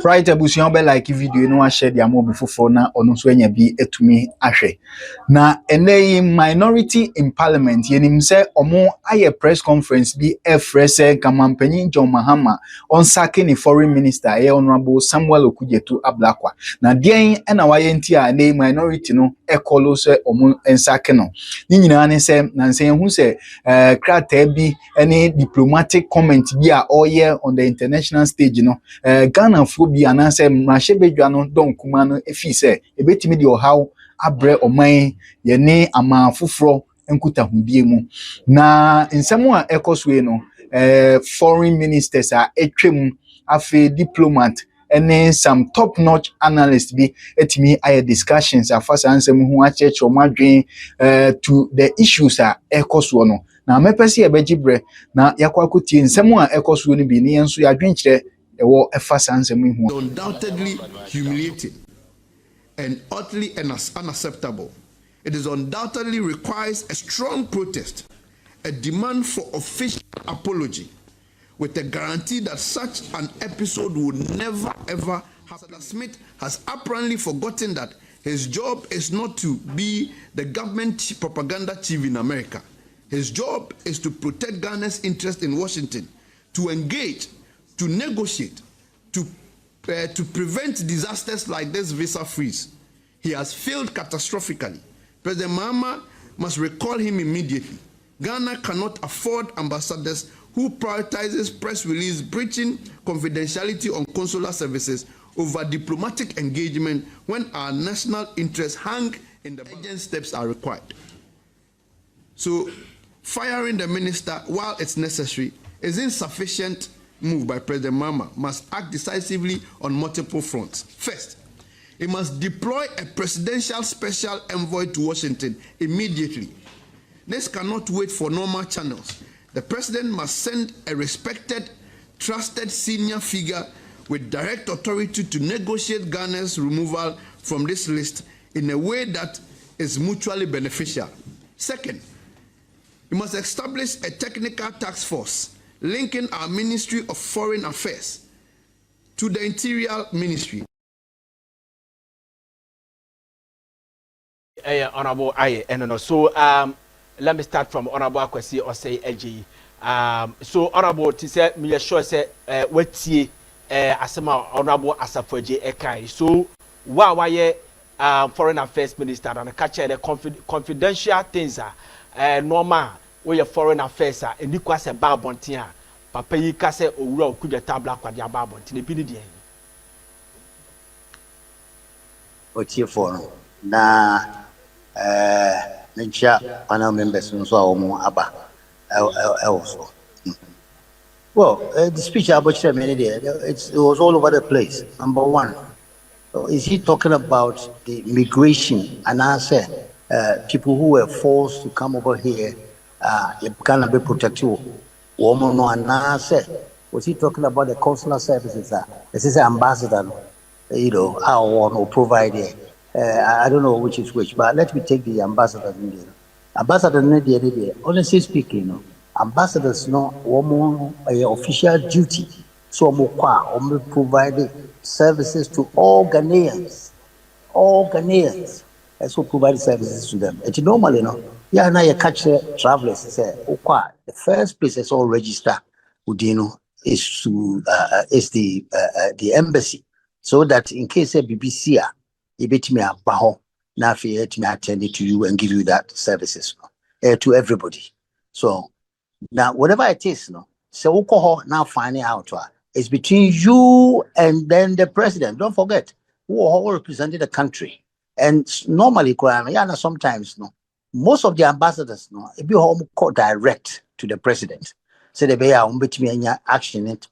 Right, abusuan be like video no share dia mo before na ono so anya bi etumi ahwe. Na ene minority in parliament yenim se omo aye press conference bi efrese kamampanyin John Mahama on sacking foreign minister honorable Samuel Okudzeto ablakwa. Na den na waye nti a ne minority no ekolo se omo ensake no. Ni nyina ne se na nsen hu se krata bi ene diplomatic comment bi a oye on the international stage no Ghana bi anase mrahye bedwa no don kuma no efi se ebetimi de ohaw abre oman ye ne ama foforo nkutahudie mu na nsɛm a ekoswe no foreign ministers a etwem afi diplomat and some top notch analysts be etimi aye discussions afasa nsɛm hu acheche omadwen to the issues a ekoswo no na mepese ebegibre na yakwakotie nsɛm a ekoswo no bi ne yenso yadwen kire undoubtedly humiliating and utterly unacceptable. It is undoubtedly requires a strong protest, a demand for official apology, with a guarantee that such an episode will never ever happen. Smith has apparently forgotten that his job is not to be the government propaganda chief in America. His job is to protect Ghana's interest in Washington, to engage, to negotiate, to prevent disasters like this visa freeze. He has failed catastrophically. President Mahama must recall him immediately. Ghana cannot afford ambassadors who prioritizes press release breaching confidentiality on consular services over diplomatic engagement when our national interests hang in the urgent steps are required. So firing the minister while it's necessary is insufficient move by President Mahama. Must act decisively on multiple fronts. First, he must deploy a presidential special envoy to Washington immediately. This cannot wait for normal channels. The president must send a respected, trusted senior figure with direct authority to negotiate Ghana's removal from this list in a way that is mutually beneficial. Second, he must establish a technical task force linking our Ministry of Foreign Affairs to the Interior Ministry. Honorable no. So let me start from Honorable Akwesi or say AG. So Honorable to say me sure say wetie asema Honorable Asafoje Ekai. So why Foreign Affairs Minister and catch the confidential things normal where foreign affairs are and you kwase ba bontia papa yi ka se owura Okudzeto Ablakwa dia ba bontia ne bi ne dia otie for na ncha panel members so awomo aba also. Well, the speech about it was all over the place. Number one, is he talking about the migration and answer people who were forced to come over here? Can be protected. Woman no answer. Was he talking about the consular services? This is an ambassador, how one will provide it. I don't know which is which, but let me take the ambassador in there. Ambassador in there, honestly speaking, ambassadors no woman official duty. So we provide services to all Ghanaians. All Ghanaians. So provide services to them. It's normally, yeah, now you catch travelers. Say, the first place is all register. Udino is to the embassy, so that in case a BBC, you bet me a baho, now let me attend it to you and give you that services to everybody. So now whatever it is, so now finding out it's between you and then the president. Don't forget who all represented the country. And normally, sometimes most of the ambassadors it be home called direct to the president. So they be action it,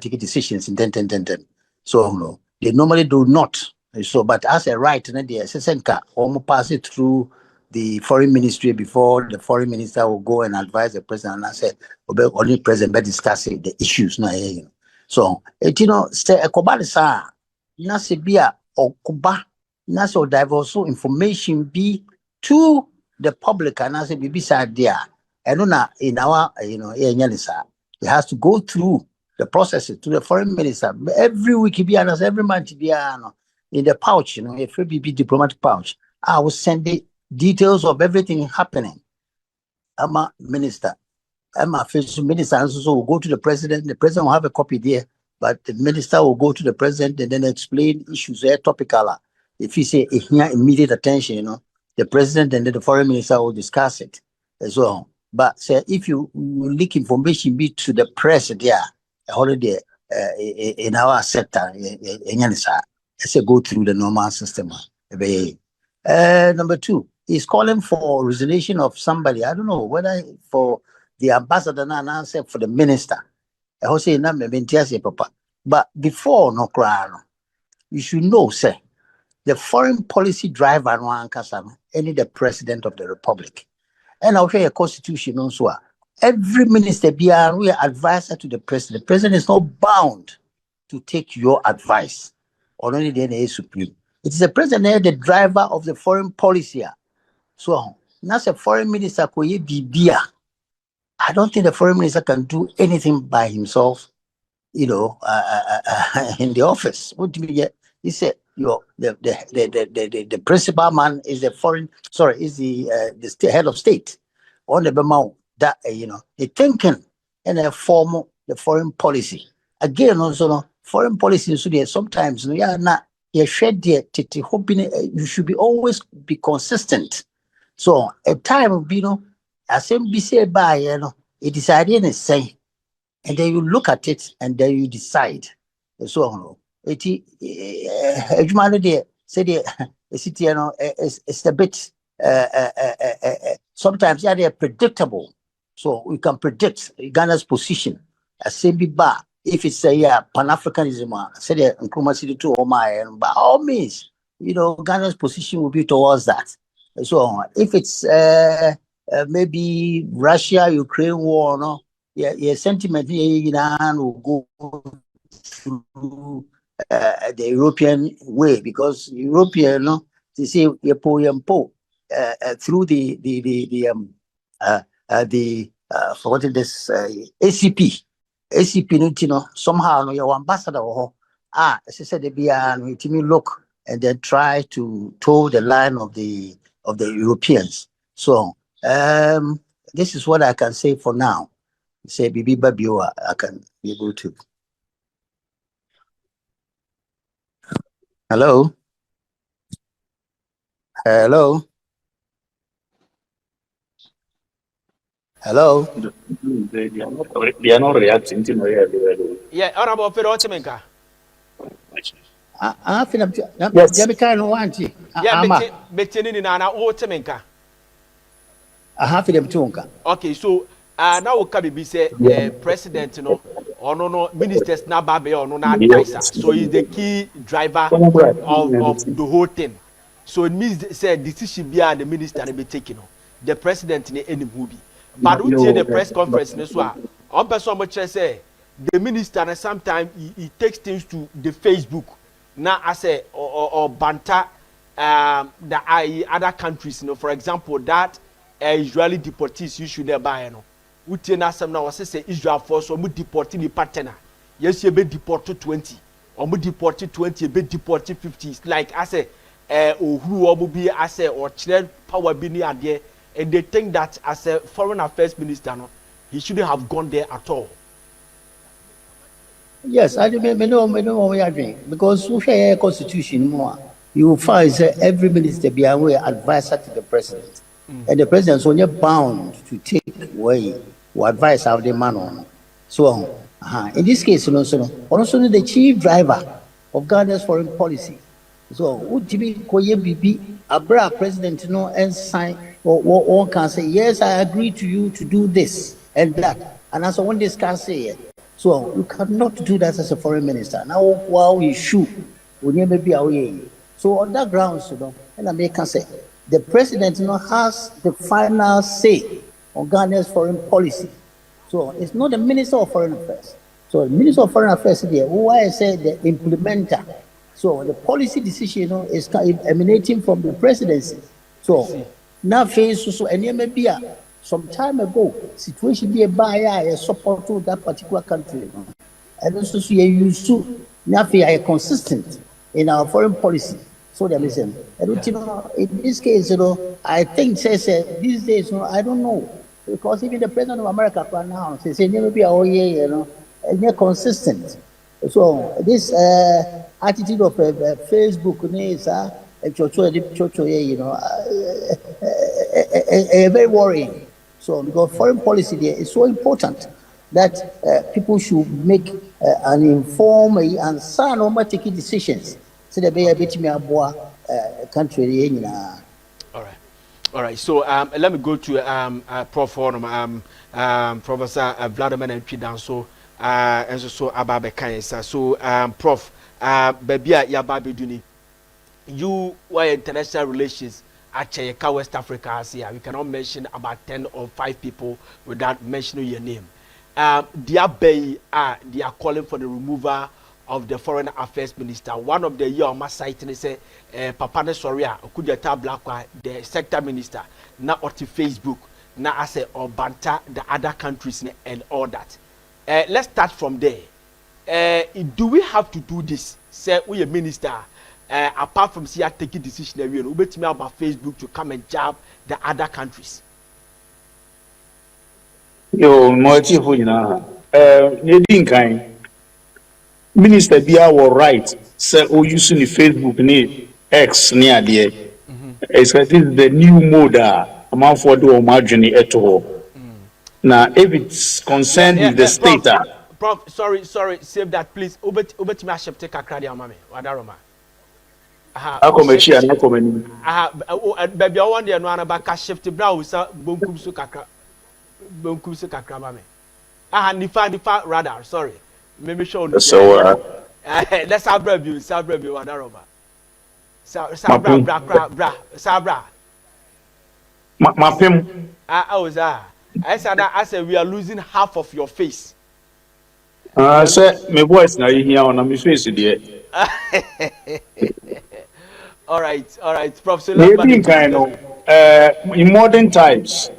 take decisions in 10. So they normally do not. So, but as a right, they pass it through the foreign ministry before the foreign minister will go and advise the president. And I said, only president be discussing the issues. So, say a kobalisa, nasibia or kuba, naso diverse information be to the public, and I say, be beside there. And in our, it has to go through the processes to the foreign minister. Every week, every month, in the pouch, if it be diplomatic pouch, I will send the details of everything happening. I'm a minister. I'm a official minister, and so will go to the president. The president will have a copy there, but the minister will go to the president and then explain issues there topical. If he say immediate attention, the president and then the foreign minister will discuss it as well. But say if you leak information be to the press there, a holiday in our sector, let's say go through the normal system. Number two, he's calling for resignation of somebody. I don't know whether for the ambassador now say for the minister. I say papa. But before no crown, you should know, say, the foreign policy driver any the president of the republic. And I'll share a constitution also. Every minister be an advisor to the president. The president is not bound to take your advice. Or only the NA Supreme. It is the president, the driver of the foreign policy. So, that's a foreign minister. I don't think the foreign minister can do anything by himself, in the office. What do you get? He said, the principal man is the the head of state. On the Bemau, that the thinking and a form the foreign policy. Again, also foreign policy sometimes you should be always be consistent. So a time of as be said by it is idea and say, and then you look at it and then you decide. So on. It's a bit sometimes they are predictable. So we can predict Ghana's position as same bar. If it's a Pan-Africanism, say the Nkrumah to Omai, and by all means, Ghana's position will be towards that. So if it's maybe Russia, Ukraine war, your sentiment will go through the European way, because European, they say through the forgotten this ACP. ACP, somehow your ambassador as I said, they be look and then try to toe the line of the Europeans. So this is what I can say for now. Say Bibi Babio, I can be able to. Hello. Hello. Hello. They are not reacting to my Yeah, honorable Pedro Otemenka. Yeah, Betty Nana Otemenka. I have them too. Okay, so now we can be say president, or no ministers na babe or no advisor. So he's the key driver of the whole thing. So it means say decision be the minister be taking. The president in any movie. But we see the press conference this one. On person much say the minister sometimes he takes things to the Facebook. Now I say or banter the other countries, for example, that Israeli deportees you should buy Utie na some na wase say Israel force or mu deport ni partner. Yes, you be deported 20. Or mu deported 20, you be deported 50. It's like I say who or be I say or children power be near there, and they think that as a foreign affairs minister, he shouldn't have gone there at all. Yes, I know what we are doing, because we share a constitution more. You will find that every minister be aware advisor to the president. And the president is only bound to take away or advice of the man on. So, in this case, also the chief driver of Ghana's foreign policy. So, would be a president and sign or one can say, yes, I agree to you to do this and that. And as one discuss say, so you cannot do that as a foreign minister. Now, while you shoot, we never be away. So on that grounds, and I can say, the president has the final say on Ghana's foreign policy. So it's not the Minister of Foreign Affairs. So the Minister of Foreign Affairs is there, who I say the implementer. So the policy decision is emanating from the presidency. So now face and maybe some time ago, situation be a buyer support to that particular country. And also, you are consistent in our foreign policy. So they listen. And you know, in this case, you know, I think says these days, you know, I don't know, because even the president of America right now says maybe you know, and they're consistent. So this attitude of Facebook is you know, very worrying. So because foreign policy there is so important that people should make an informed and sound taking decisions. So they be a bit more country. All right. So let me go to Prof. Professor Vladimir and Pidan. So and so Ababe Kayesa. So Prof. Babia Yababiduni. You were international relations at Chayeka, West Africa. We cannot mention about 10 or 5 people without mentioning your name. They are calling for the removal of the foreign affairs minister. One of the year my site say Papa ne Soria Okudzeto Blackwa, the sector minister, now on Facebook, now I say or banter the other countries and all that. Let's start from there. Do we have to do this? Say we a minister, apart from taking decision, we bet me about Facebook to come and jab the other countries. Yo, motive for you now. Kind. Minister Bia was right. Say, oh, using the Facebook ni X near there. It's this is the new mode. I'm for do imagine at all. Now, if it's concerned with the state, Prof, sorry, save that, please. Ubet me ashep take akra dia mama. Wadaroma. I come here, I come in. Baby, I want the no anaba shift bra wo sa bonkum so kakra mama. Nifa rather, sorry. Maybe show so let's have review Wadaroma. Sabra. My film. I said we are losing half of your face. Say my voice now here on my face there. All right, Professor. In modern times,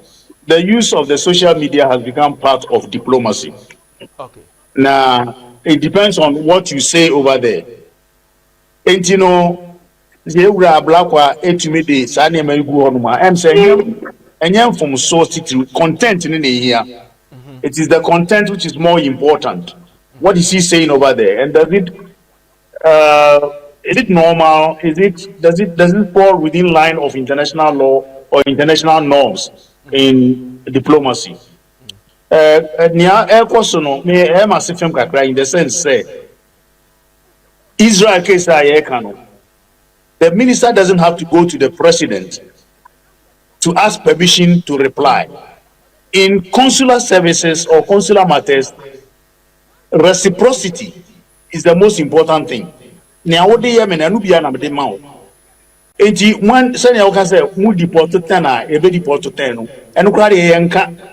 the use of the social media has become part of diplomacy. Okay. Now, it depends on what you say over there. And you know, the Blackwa etumide sani me gu honuma. I'm saying, and from source to content in here. It is the content which is more important. What is he saying over there? And is it normal? Does it fall within line of international law or international norms in diplomacy? Nia ekosono me e masifem kakra in the sense say Israel case the minister doesn't have to go to the president to ask permission to reply. In consular services or consular matters, reciprocity is the most important thing. Nia wode ye me na nu bia na me de ma wo. Enti one say na wo say mu deport 10 a e be deport 10 no. Eno kra de ye nka.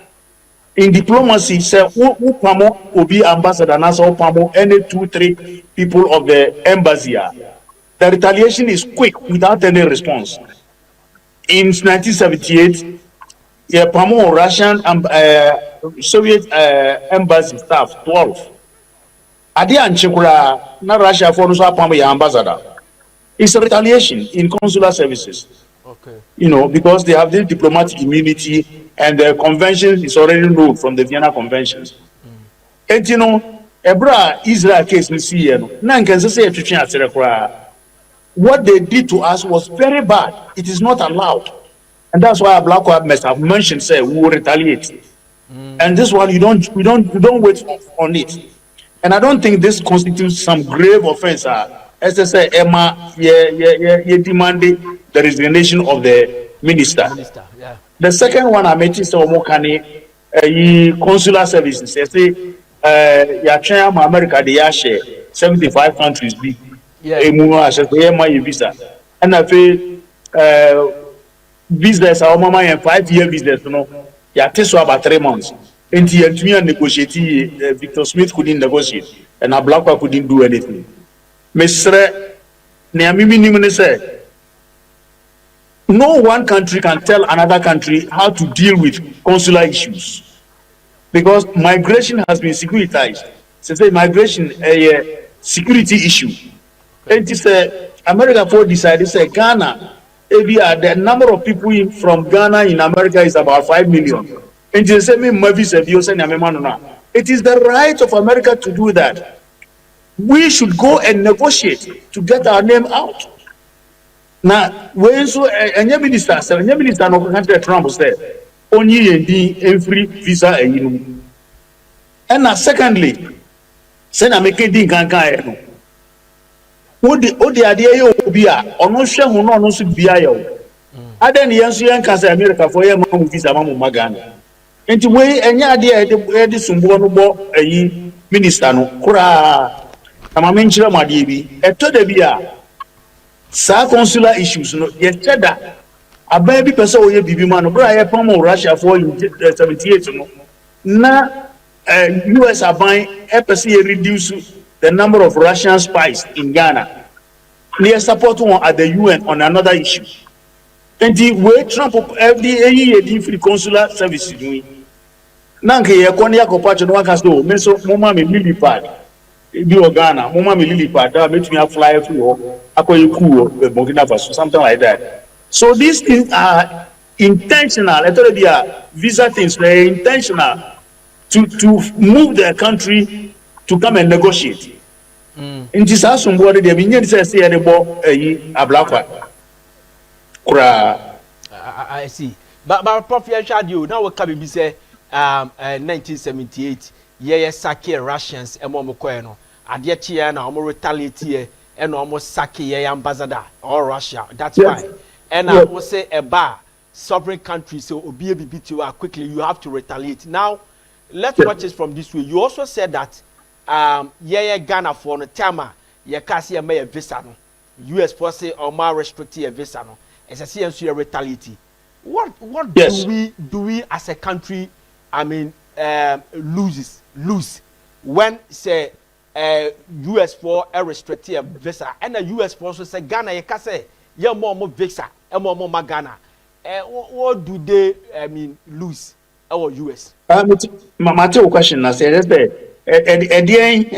In diplomacy, say upamo obi ambassador na so upamo any 2-3 people of the embassy. The retaliation is quick without any response. In 1978, pamo Russian Soviet embassy staff 12. Adi anchekura na Russia for no so upamo ya ambassador. It's a retaliation in consular services. Okay. You know, because they have the diplomatic immunity and the convention is already ruled from the Vienna Conventions. And you know, Ebra Israel case we see here. What they did to us was very bad. It is not allowed. And that's why Blackwood must have mentioned, say, we will retaliate. And this one you don't wait on it. And I don't think this constitutes some grave offense. As I say, Emma, demanding the resignation of the minister. Yeah. The second one I mentioned is Omokani, consular services. They say, China, America, they share 75 countries. Yeah. Visa. And I feel business, our mama and 5-year business, you know, takes about 3 months. And the negotiate, Victor Smith couldn't negotiate, and Ablakwa couldn't do anything. Mr. Niamimi said, no one country can tell another country how to deal with consular issues because migration has been securitized. say migration a security issue. And it's America for decided say Ghana. The number of people from Ghana in America is about 5 million. And they say me it is the right of America to do that. We should go and negotiate to get our name out. Now, when so a minister no country Trump said, only in free visa and now secondly, send a making thing can What the idea you be or no share who no should be I. Aden yansu yan kasa America for your mom visa mamu magana. Enti we any idea the sumbo no bo minister no kura ama menchira made bi eto da bia sa consular issues no ye cheda aban bi pese oye bibi ma no bra ye pam Russia for in 78 no na US aban e pese ye reduce the number of Russian spies in Ghana. They support one at the UN on another issue. And the way Trump FDA free consular services doing. Nanke ye kwani yakopacho no waka so me so mama me lily pad. Bi Ghana, mama me lily pad that make me fly through akoyi cool Burkina Faso something like that. So these things are intentional. I told you visa things they're intentional to move their country to come and negotiate. In this house, somebody they been say the bo a black one. I see. But Prof you now what can be say 1978 yeah sake Russians e mo ko no ade tie na omo retaliate e na omo sake yeah ambassador or Russia. That's why. And I will say a bar sovereign country so obi bibi quickly you have to retaliate. Now let's watch it from this way. You also said that Ghana for no time ye kasi ye may visa no US for say or more restricted visa no as I see and so retaliate. What yes. do we as a country lose when say US for a restricted visa and the US for so say Ghana ye say ye more visa and more Ghana. What do they lose our US? My question I said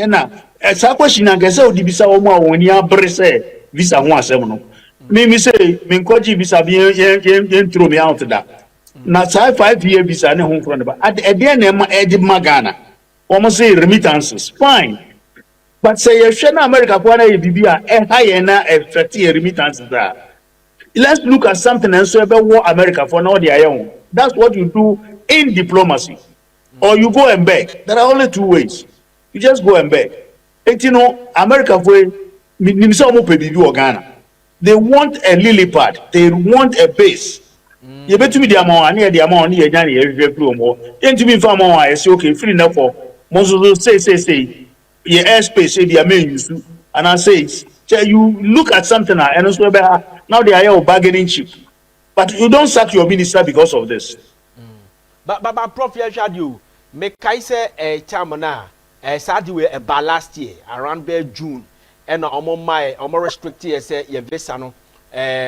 na sa question na gese odibisa wo ma woni abre se visa ho asem no me say me nkoji visa bi yen throw me out da na sa 5-year visa ne ho front ba ade na ma edi magana wo say remittances fine but say you hwe na America kwa na bibia high na 30 remittances da. Let's look at something and so about what America for now they are. That's what you do in diplomacy. Or you go and beg. There are only two ways. You just go and beg. And you know, America for Ghana. They want a lily pad. They want a base. You bet me the amount near the amount near Johnny every more. And to me for more I say okay, free enough for most of those say your airspace say the main use. And I say you look at something and also now they are bargaining chip. But you don't sack your minister because of this. But Prof you make Kaiser a time na sadly a last year around there June and almost restricted say your visa no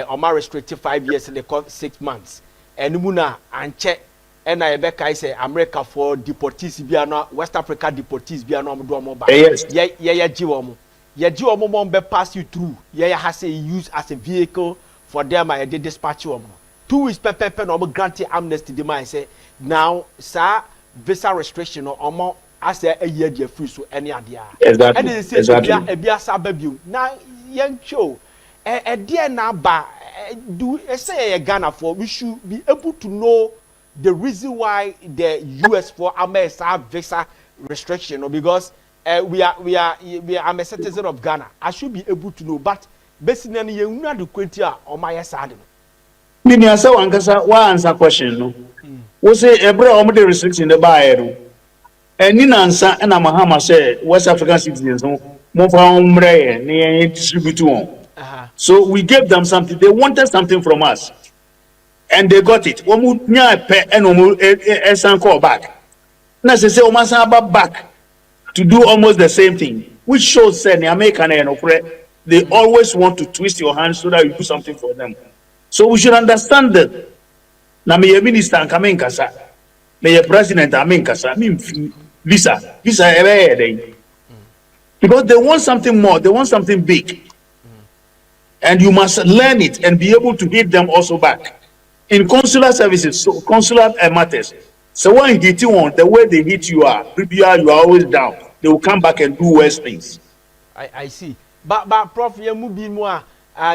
almost restricted 5 years and they call 6 months and muna and check and I be Kaiser America for deportees biano West Africa deportees biano do mobile yes yeah jiwomo ye jiwomo be pass you through yeah has a use as a vehicle for them I did dispatch you 2 weeks pepe no grant amnesty demand say now sir visa restriction or more as a year dey free so any idea exactly and they say ebia sababu na yen show dear na ba do say Ghana for we should be able to know the reason why the US for America visa restriction because we are I'm a citizen of Ghana. I should be able to know but basically you know the question on my side. Mini asa wankasa wa answer question no. We say every the restriction the buy no. Ni nansa na mahama say West African citizens no mo fa umre ne distribute one. So we gave them something. They wanted something from us. And they got it. Omu nya pe enomu esan call back. Na say o masan back to do almost the same thing, which shows say the American they always want to twist your hand so that you do something for them. So we should understand that. Na me minister come in kasa, me president am in kasa, me visa ebe dey. Because they want something more, they want something big. And you must learn it and be able to hit them also back. In consular services, so consular matters. So when hit you on the way they hit you are always down. They will come back and do worse things. I see. But Prof, you move be more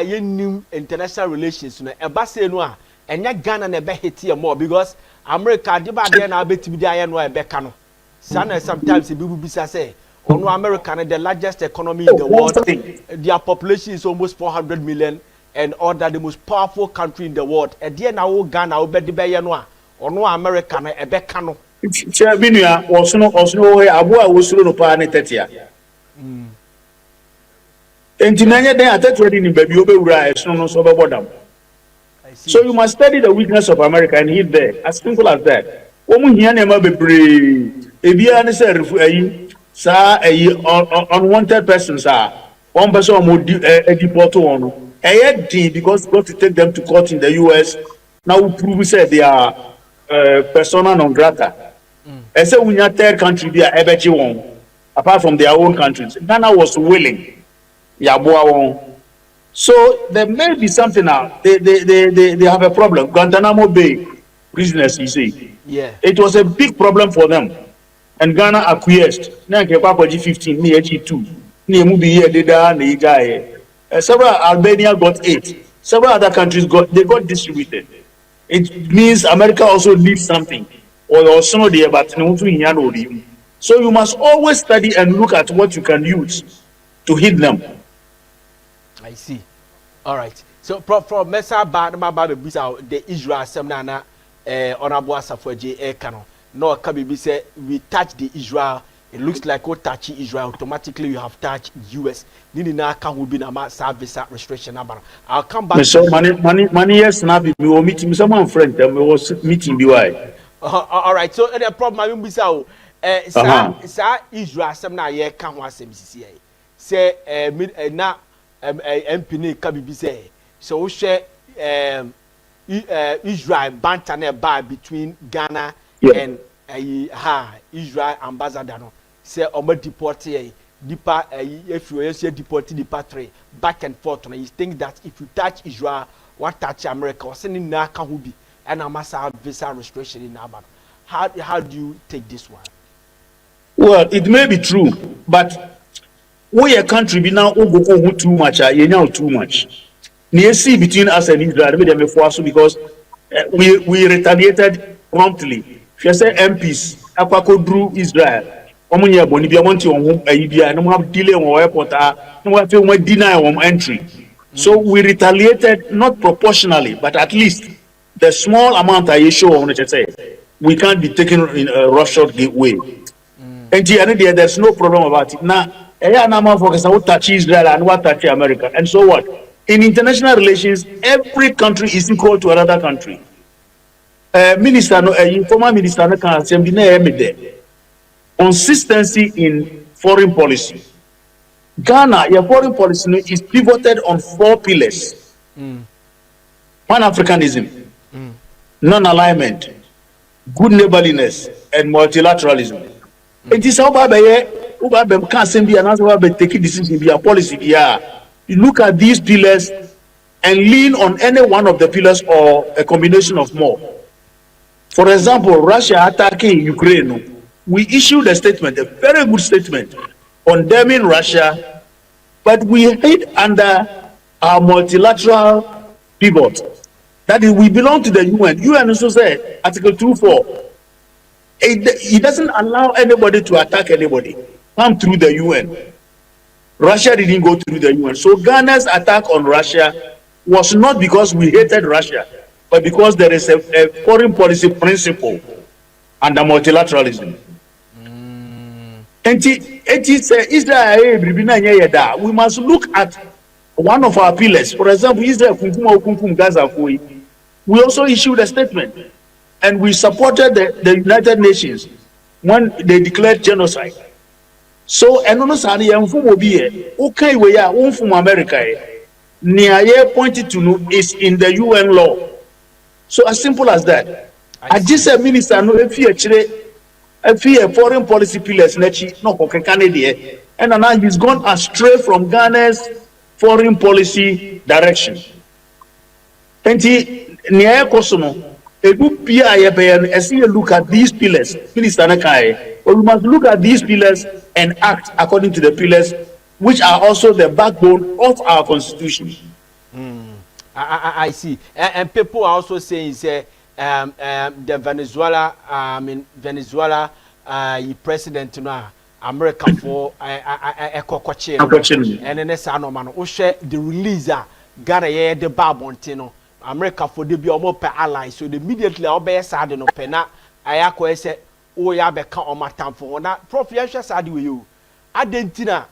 you new international relations no eba say no a enya Ghana na ebe hit here more because America dey ba there na betimi dey aye no ebe ka no. Sana sometimes e be bisa say ono America na the largest economy in the world. Their population is almost 400 million and all that the most powerful country in the world. E dey na wo Ghana obe dey be no a ono America na ebe ka no. Che binua osno he abo a wosuro no pa ne tetia. Enti nanye den atetwe ni baby obewura esno no so bebodam. So you must study the weakness of America and hit there. As simple as that. Omu hia na ma bebre. Ebia ne say ayi sa ayi unwanted persons are. One person omo deport one. Din because you got to take them to court in the US. Now we prove say they are persona non grata. I say we are third country be a ebechi one apart from their own countries. Ghana was willing. So there may be something now. They have a problem. Guantanamo Bay prisoners, you see. Yeah. It was a big problem for them. And Ghana acquiesced. Now G15, ni G2. Ni Mubi here, Deda, several Albania got 8. Several other countries got distributed. It means America also needs something. Or also there, but so you must always study and look at what you can use to hit them. I see. All right. So from Mesa the Israel Semna Honorable Asafo Kano. No Kabibi say we touch the Israel. It looks like we touch Israel automatically. You have touched US. Nini na can will be na service restriction. I'll come back. So money yes na be we were meeting someone friend. We was meeting BY. All right. So the problem I be say sa Israel Semna ye can wa semisi say na MP Kabibi say so we share Israel banter bar between Ghana and Israel ambassador no say omo deport here deeper if you say deport the 3 back and forth no you think that if you touch Israel what touch America or sending na ka hu bi and amasa visa restriction in Abba. How do you take this one? Well, it may be true, but we a country be now go too much, you know too much. Near see between us and Israel, because we retaliated promptly. If you say MPs, Apako drew Israel. Omunya boni bi amonti on ayibia no have delay on airport no have to deny on entry. So we retaliated not proportionally, but at least the small amount I show on it say we can't be taken in a roughshod way. And there's no problem about it. Now focus on what touch Israel and what touch America. And so what? In international relations, every country is equal to another country. Former minister no can say consistency in foreign policy. Ghana, your foreign policy is pivoted on 4 pillars. Pan-Africanism, non-alignment, good neighborliness, and multilateralism. It is how can't be announced take decision be a policy. You look at these pillars and lean on any one of the pillars or a combination of more. For example, Russia attacking Ukraine. We issued a statement, a very good statement, condemning Russia, but we hid under our multilateral pivot. That is, we belong to the UN. UN also said, Article 2.4, it doesn't allow anybody to attack anybody. Come through the UN. Russia didn't go through the UN. So Ghana's attack on Russia was not because we hated Russia, but because there is a foreign policy principle under multilateralism. And it is Israel. We must look at one of our pillars. For example, Israel Gaza. We also issued a statement and we supported the United Nations when they declared genocide. So, and okay, we are from America. Near pointed to is in the UN law. So as simple as that. I just said, Minister, no, if you actually fear foreign policy pillars no Canada, and now he's gone astray from Ghana's foreign policy direction. And near Kosono, a good PIA, as you look at these pillars, Minister Nakai, we must look at these pillars and act according to the pillars, which are also the backbone of our constitution. I see. And people are also saying, say, the Venezuela, Venezuela, president now, America for a cocktail, and then a no man, the release, Ghana, the Barbontino, America for the Biomo allies. So immediately I'll be a sad no pena. I say, oh, ya be count on my time for that. Prof, yes, side with you. Argentina,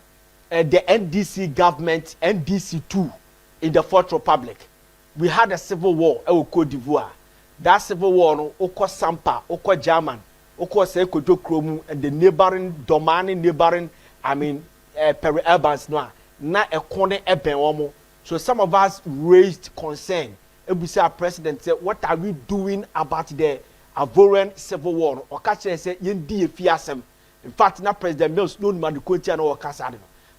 the NDC government, NDC2 in the Fourth Republic. We had a civil war in Cote d'Ivoire. That civil war, no, Oko Sampa, Oko German, Oko Sekoto Kromu, and the neighboring, peri-urbans, na a corner ebe. So some of us raised concern. Our president said, what are we doing about the Ivorian civil war? Okache said, yendi fiasem. In fact, na President Mills no man the country no okasa.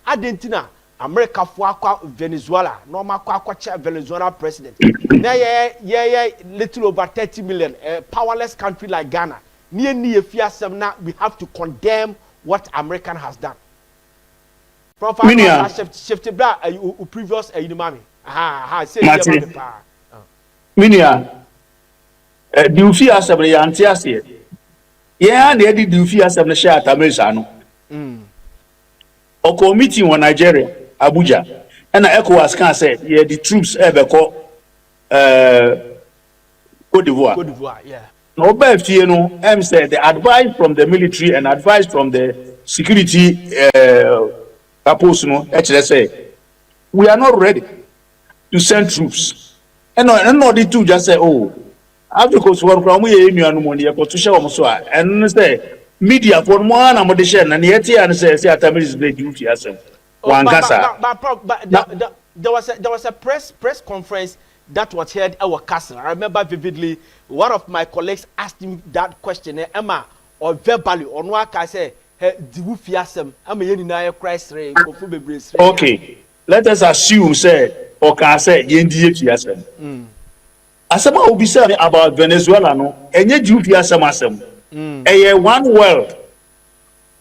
Argentina, America for Venezuela, normal kwa Venezuela president. Now little over 30 million, a powerless country like Ghana. Near fiasem na we have to condemn what American has done. From shifted black previous mami. Say Minia, do you feel as a antiasia? Yeah, they did do fear some share Tamizano. Oko meeting in Nigeria, Abuja, and ECOWAS can say, yeah, the troops ever call Cote d'Ivoire. Cote d'Ivoire, yeah. No, but you know, M said the advice from the military and advice from the security apostle, actually say, we are not ready to send troops. And no, the two just say, oh. Because one from we and money to show and say media for one amodition and yet and says is the duty as one but there was a press conference that was held at our castle. I remember vividly one of my colleagues asked him that question, Emma, or verbally on what I say, the I'm a Unina Christ ray. Okay, let us assume say or can say Yendi. Asama will be saying about Venezuela, no, and yet you fear some asem. One world.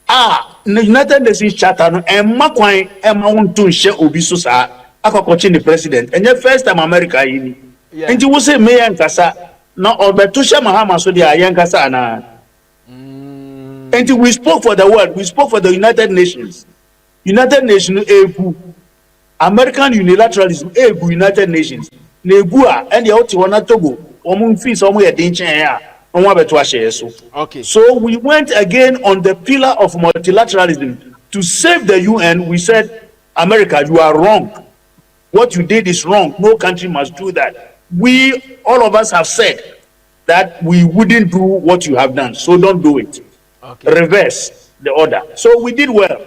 The United Nations Charter, no, and Makwine, and Mount to share Obisosa, Akakochi the president, and your first time America in. And you will say, May and Kasa, no, or Betusha Mahama, so they are young Kasana. And we spoke for the world, we spoke for the United Nations. United Nations, American unilateralism, United Nations. Nebua and the Otiwana Togo, fees somewhere danger. Okay. So we went again on the pillar of multilateralism to save the UN. We said, America, you are wrong. What you did is wrong. No country must do that. We, all of us, have said that we wouldn't do what you have done. So don't do it. Okay. Reverse the order. So we did well,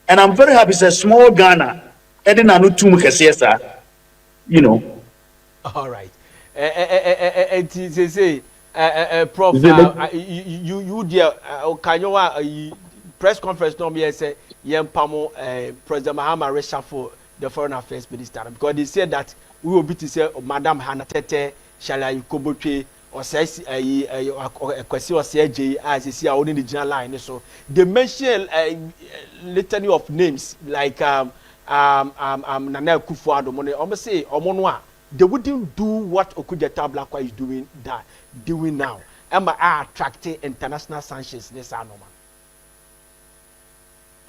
and I'm very happy. It's a small Ghana. You know. All right. Prof, you dear, Kanyowa press conference no me say Pamo President Mahama reshuffle the foreign affairs minister because they said that we will be to say Madam Hannah Tete Shala Yukoboche or says a question or say J as you see only the general line. So they mention a litany of names like Nana Kufuado Money almost say Omonwa. They wouldn't do what Okudzeto Blackwa is doing now. Emma are attracting international sanctions.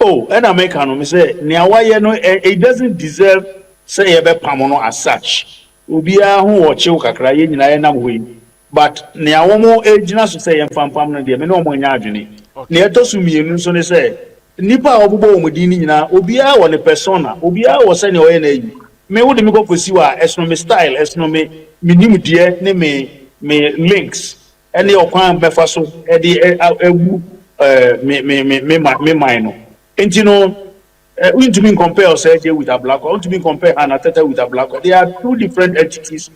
Oh, and I make an say, it doesn't deserve say a pamono as such. Ubia who or choka crying in I am win. But Niawomo agents say and fam permanent, the no more yardini. Near Tosumi, and say, Nipa Obo Medina, Ubia or a persona, Ubia was any name. Me would me go pursue as no me style, as no me minimum dear, me links. Any of one befaso, me minor. And you know, we to be compare Sergey with a black, or to be compare Hannah Tete with a black. They are two different entities,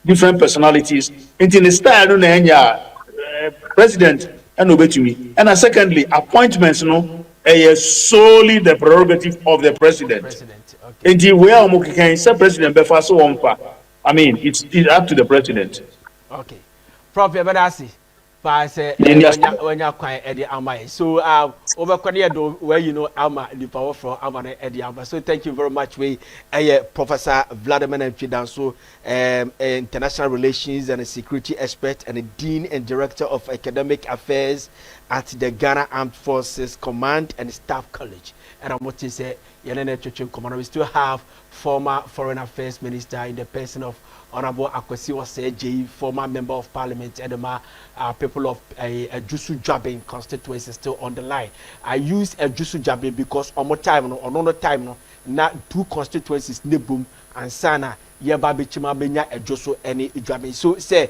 different personalities. And in the style, President and obetumi. And secondly, appointments no solely the prerogative of the president. Okay. And the way I'm can say president befa so won't. I mean, it's up to the president. Okay. Prof. Yabadasi. Pass Yes. when you acquire Eddie Amai. So, over Korea, where you know Alma, the power from Alma Eddie Alma. So, thank you very much, Professor Vladimir Mfidan, so international relations and a security expert and a dean and director of academic affairs at the Ghana Armed Forces Command and Staff College. And I'm going to say, we still have former Foreign Affairs Minister in the person of Honorable Akwesi Osei, former Member of Parliament, and the people of Jusu Jabe constituency is still on the line. I use Jusu Jabe because on another time, na two constituencies nebum and sana yeba bechima benya Jusu any Jabe. So say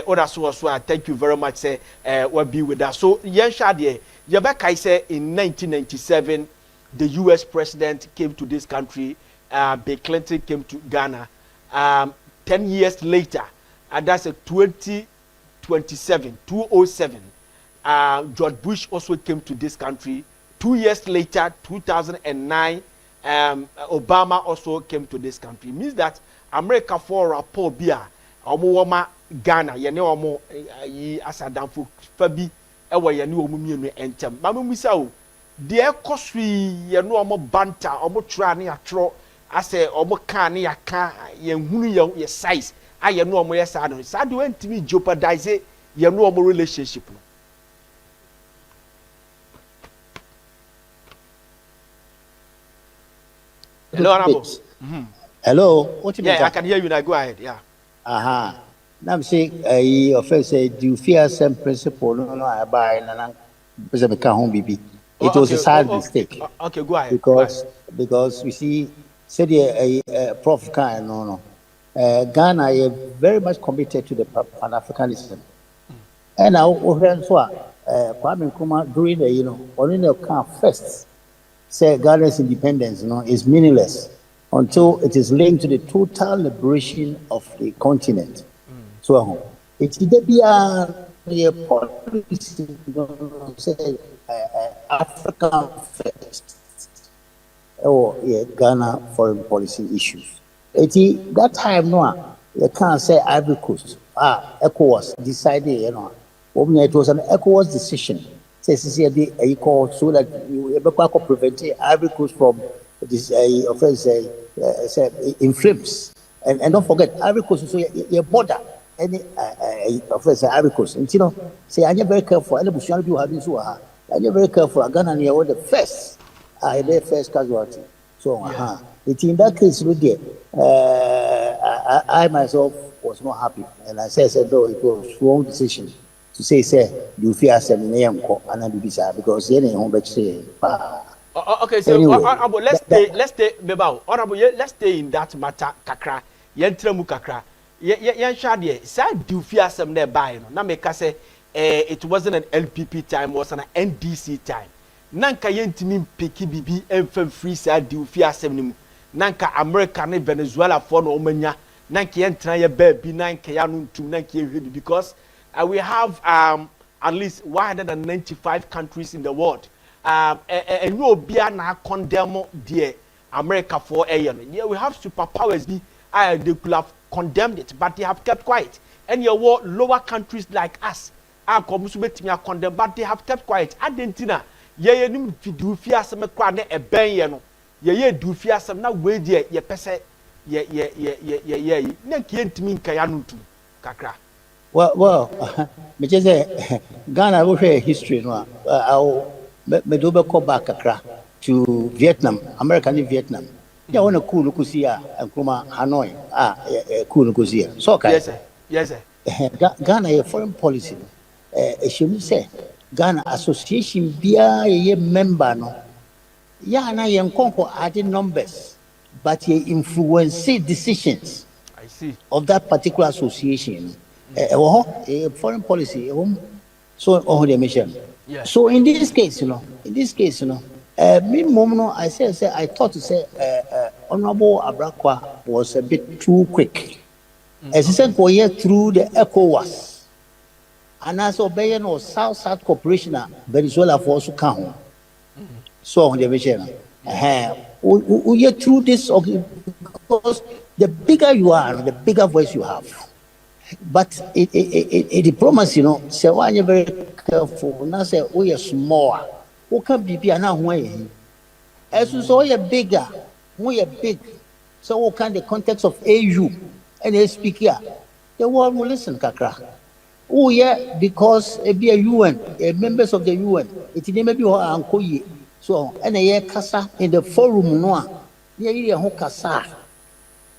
oda so thank you very much say will be with us. So yen shade yeba say in 1997 the US president came to this country, Bill Clinton came to Ghana. 10 years later, and that's a 2007, George Bush also came to this country. 2 years later, 2009, Obama also came to this country. It means that America for rapport bia, Omo Ghana, yene omo asadam for fabi, ewa yene omo mienu entem. Mamu misao, de ekoswi yene omo banta, omo trani atro. I say, omo can ya can ye size. I know omo yes I know. So do want to me jeopardize ye know omo relationship. Hello, Honorable. Hello. What you Yeah, I can hear you now. Go ahead. Yeah. Aha. Now I'm saying, I offense say, do you fear some principle? No, I buy and because I can't home BB. It was a sad mistake. Okay, go ahead. Because we see. Said Prof. Khan, no. Ghana is very much committed to the Pan-Africanism. And now, Kwame Nkrumah during the, only the first say Ghana's independence, is meaningless until it is linked to the total liberation of the continent. So, it's the policy, say Africa first. Or Ghana foreign policy issues. That time, you can't say Ivory Coast. ECOWAS decided, it was an ECOWAS decision. Says you call so that you prevent Ivory Coast from this offense in flames. And don't forget, Ivory Coast so your border any offense Ivory Coast. And say I'm very careful. Any Bushan people having so I'm very careful. Ghana near the first. The first casualty. So, it's in that case, I myself was not happy, and I said, no, it was wrong decision to say, you fear some name and I be sad because any home say. Okay, so anyway, let's stay, let's stay in that matter, kakra, yentremu kakra, yen shade, say, do fear some nearby, no, make us say, it wasn't an LPP time, it was an NDC time. Nanka yentimi peki bibi enfam free sa di ofi asem nim nanka America ne Venezuela for no omanya nanka yentra ye baby nanka ya no ntum nanka ye hwebi because we have at least 195 countries in the world and no bia na condemn the America for yeah, we have superpowers be they could have condemned it but they have kept quiet and your lower countries like us are condemn but they have kept quiet. Argentina ye nim do fi asem kwa na eben ye no ye do fi asem na we de ye pese ye na ke ntimi nka ya no ntum kakra. Well me just say Ghana we share history no me do be go back kakra to Vietnam, American in Vietnam. Yeah, wanna cool kusia Nkrumah Hanoi cool kusia. So okay. Yes sir. Ghana a foreign policy. Should say Ghana Association bia ye member no. Yeah, na ye nkonko adding numbers, but ye influence decisions. I see. Of that particular association. Foreign policy. So the mission. Yeah. So in this case, me momno I say I thought to say Honorable Abrakwa was a bit too quick. As he said, go here through the ECOWAS. and as obey no South Corporation, Venezuela for also count. So on the vision, we get through this because the bigger you are, the bigger voice you have. But in diplomacy, say when you're very careful, now say we are small, who can be an way. As you saw, you're bigger, we are big. So what kind of context of AU and they speak here? The world will listen, Kakra. Oh yeah, because it be a UN, members of the UN. It may be uncle. So and a year kasa in the forum noa. Yeah, who kasa.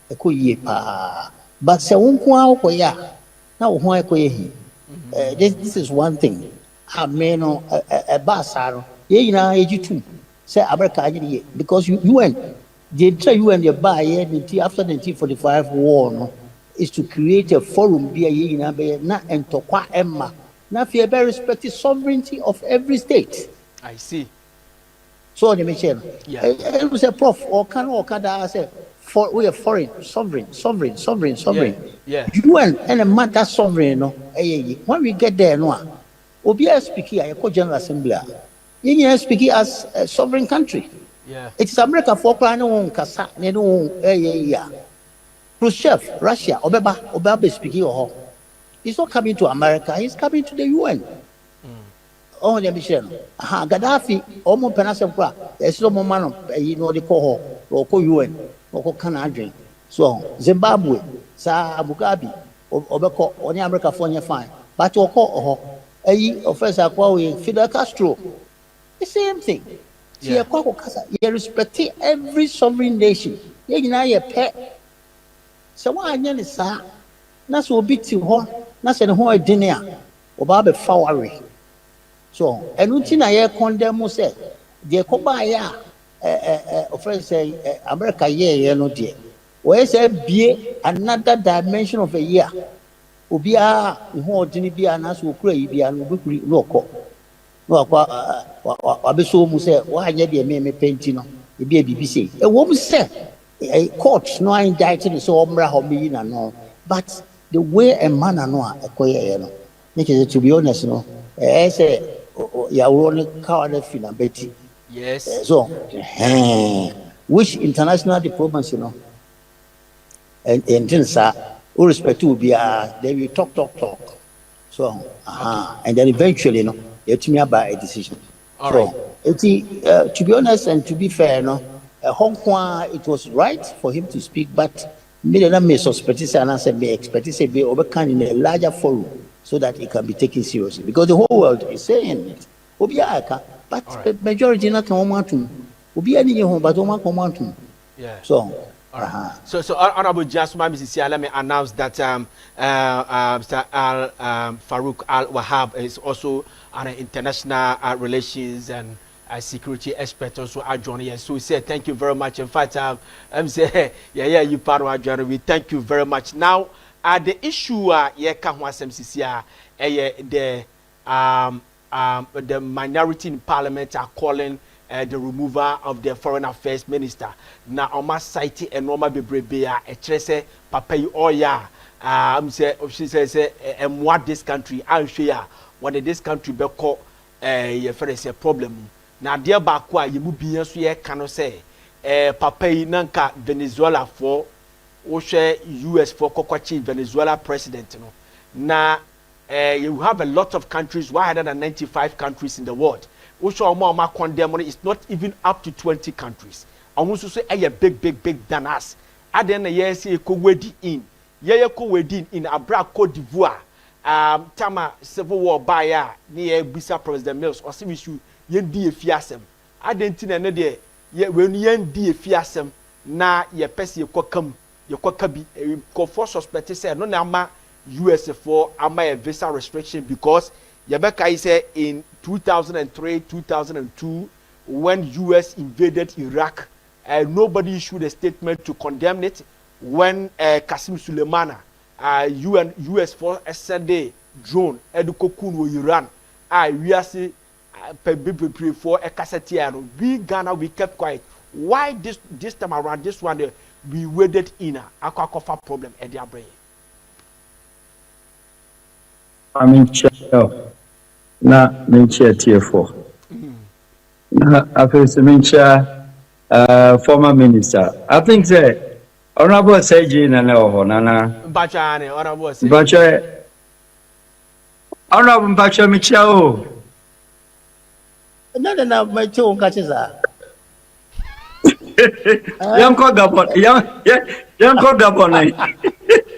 A kuye pa. But se unkwa ko ya. Na wo ho ekoye. This is one thing. Ameno a basaro. Ye na ejitu. Say America ayi because UN the UN the buy after the 1945 war no is to create a forum be a na entokwa emma na fe be respect the sovereignty of every state. I see. So the mention it was a prof or that say for we are foreign sovereign. Yeah. UN and a matter sovereign no when we get there no obi speak here a general assembly you speaking as a sovereign country. Yeah. It's America for crying on Kasa, Khrushchev, Russia, Obama speaking. He's not coming to America, he's coming to the UN. Oh, the mission. Gaddafi, almost Penasabra, there's no more man, they call her, or UN, or Canadian. So, Zimbabwe, Sa Mugabe, Obeko, only America for your fine. But you call her, Professor Fidel Castro. The same thing. Yeah. You respect every sovereign nation. You know your pet. So why you say? That's what beat you home. That's the whole dinner. Obabe fawari. So and until I condemn say the Kobaya offense America year no dear. Where say be another dimension of a year. Ubia who didn't be an as who cray be an local. No, Abiso mu say, why you be a painting? It be a BBC. A woman said, a court no indicted so omra hobby no. But the way a man no a queer, to be honest, no, I say, you only coward fina Betty. Yes. So, which international diplomacy, and sir, all respect to be they will talk. So, and then eventually, let me buy a decision. All so, right. To be honest and to be fair, Hong Kong, it was right for him to speak, but me suspect and I said, may expect to be overcome in a larger forum so that it can be taken seriously. Because the whole world is saying it. But the majority not want to. Yeah. So, So Honorable Jasmine, Mrs. let me announce that Mr. Farouk Al Wahab is also an international relations and security expert also joining us. So we say thank you very much. In fact, I'm saying you part of our journey. We thank you very much. Now, the issue the minority in Parliament are calling the removal of the foreign affairs minister. Now, on my site, a normal baby, a trese, papa, she says, and what this country, I'll show you what this country be called a problem. Now, dear Bakwa, you move beyond so cannot say, papa, nanka Venezuela for, or share US for Kokwachi, Venezuela president. Now, you have a lot of countries, 195 countries in the world. Also, more condemn is not even up to 20 countries. Almost say a big than us. I then a year say co-wedi in. Yeah, co-wedi in Abra Cote d'Ivoire. Tama Civil War buyer near Bisa President Mills or see issue yen di fiasem. I didn't know there. Ye when yen di fiasem na ye pesi ye kwakam ye kwakabi ko for suspect say no na ma US for ama a visa restriction because Yabeka said in 2003, 2002, when US invaded Iraq, nobody issued a statement to condemn it. When Qasim Soleimani, US for SND drone, Edukokun Iran, we are saying for a cassette. We Ghana, we kept quiet. Why this time around, this one, we waded in a problem at their brain? I'm in chair. Na chair tier 4. Na former minister. I think say Honorable Seji na Nana. Bachane, honorable say. Bacha Honorable Bacha Michao. No, my two catches are. Young Gabon.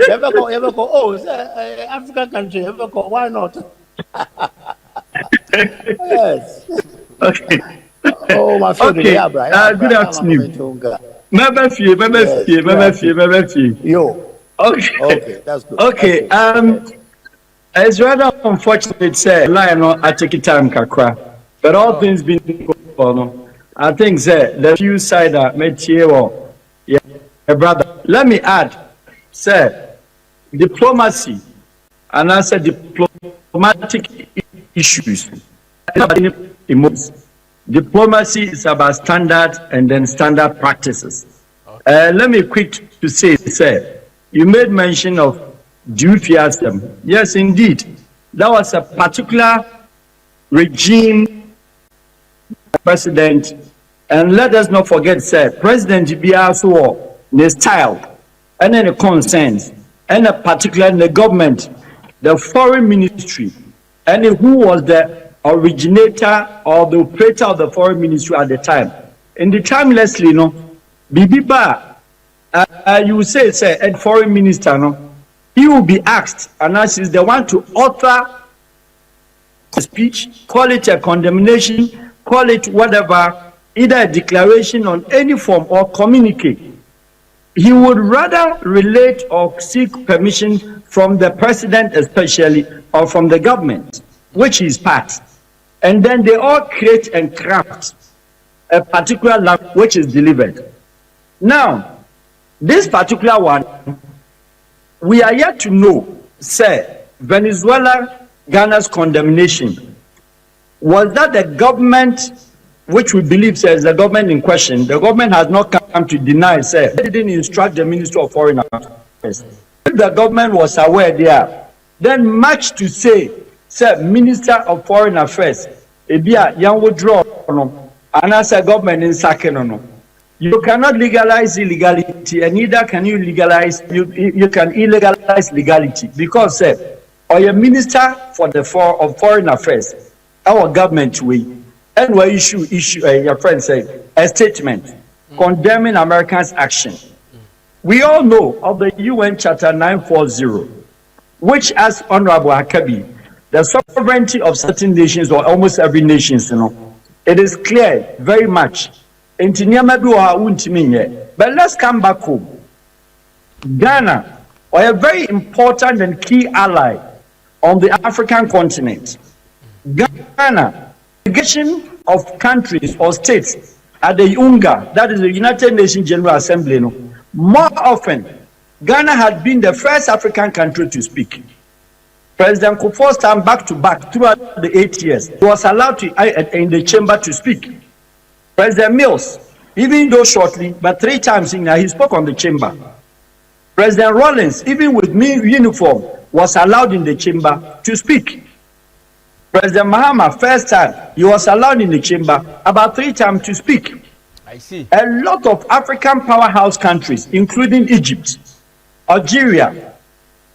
Ever go. Oh, it's African country. Ever go. Why not? Yes. Okay. Oh, my friend. Okay. Good afternoon. Member fee. Yo. Okay, that's good. Okay, it's rather unfortunate, say, I take it time, kakra, but all things being equal, I think, say, the few side that made here, yeah, brother. Let me add, say, diplomacy, and I said diplomatic issues. Diplomacy is about standard and then standard practices. Let me quick to say, you made mention of dutyism. Yes, indeed. That was a particular regime president. And let us not forget, President Biafra, the style, and then the concerns, and particularly the government, the foreign ministry, and who was the originator or the operator of the foreign ministry at the time. In the timelessly, Bibiba, you will say, a foreign minister, he will be asked, and as is the one to author a speech, call it a condemnation, call it whatever, either a declaration on any form or communicate. He would rather relate or seek permission from the president especially, or from the government, which is part. And then they all create and craft a particular language which is delivered. Now, this particular one, we are yet to know, Venezuela, Ghana's condemnation. Was that the government, which we believe says the government in question? The government has not come to deny, they didn't instruct the Minister of Foreign Affairs. If the government was aware there, then much to say, Minister of Foreign Affairs, young withdraw, and as a government in Sakeno. You cannot legalize illegality, and neither can you legalize, you can illegalize legality, because or a minister of foreign affairs, our government way, and we issue your friend said a statement condemning Americans' action. We all know of the UN Charter 940, which as Honorable Akabi, the sovereignty of certain nations or almost every nation, it is clear very much. But let's come back home. Ghana, or a very important and key ally on the African continent. Ghana, delegation of countries or states at the UNGA, that is the United Nations General Assembly, more often, Ghana had been the first African country to speak. President Kufuor stand back to back throughout the 8 years. He was allowed to in the chamber to speak. President Mills, even though shortly, but 3 times he spoke on the chamber. President Rawlings, even with uniform, was allowed in the chamber to speak. President Mahama, first time, he was allowed in the chamber about 3 times to speak. I see. A lot of African powerhouse countries, including Egypt, Algeria,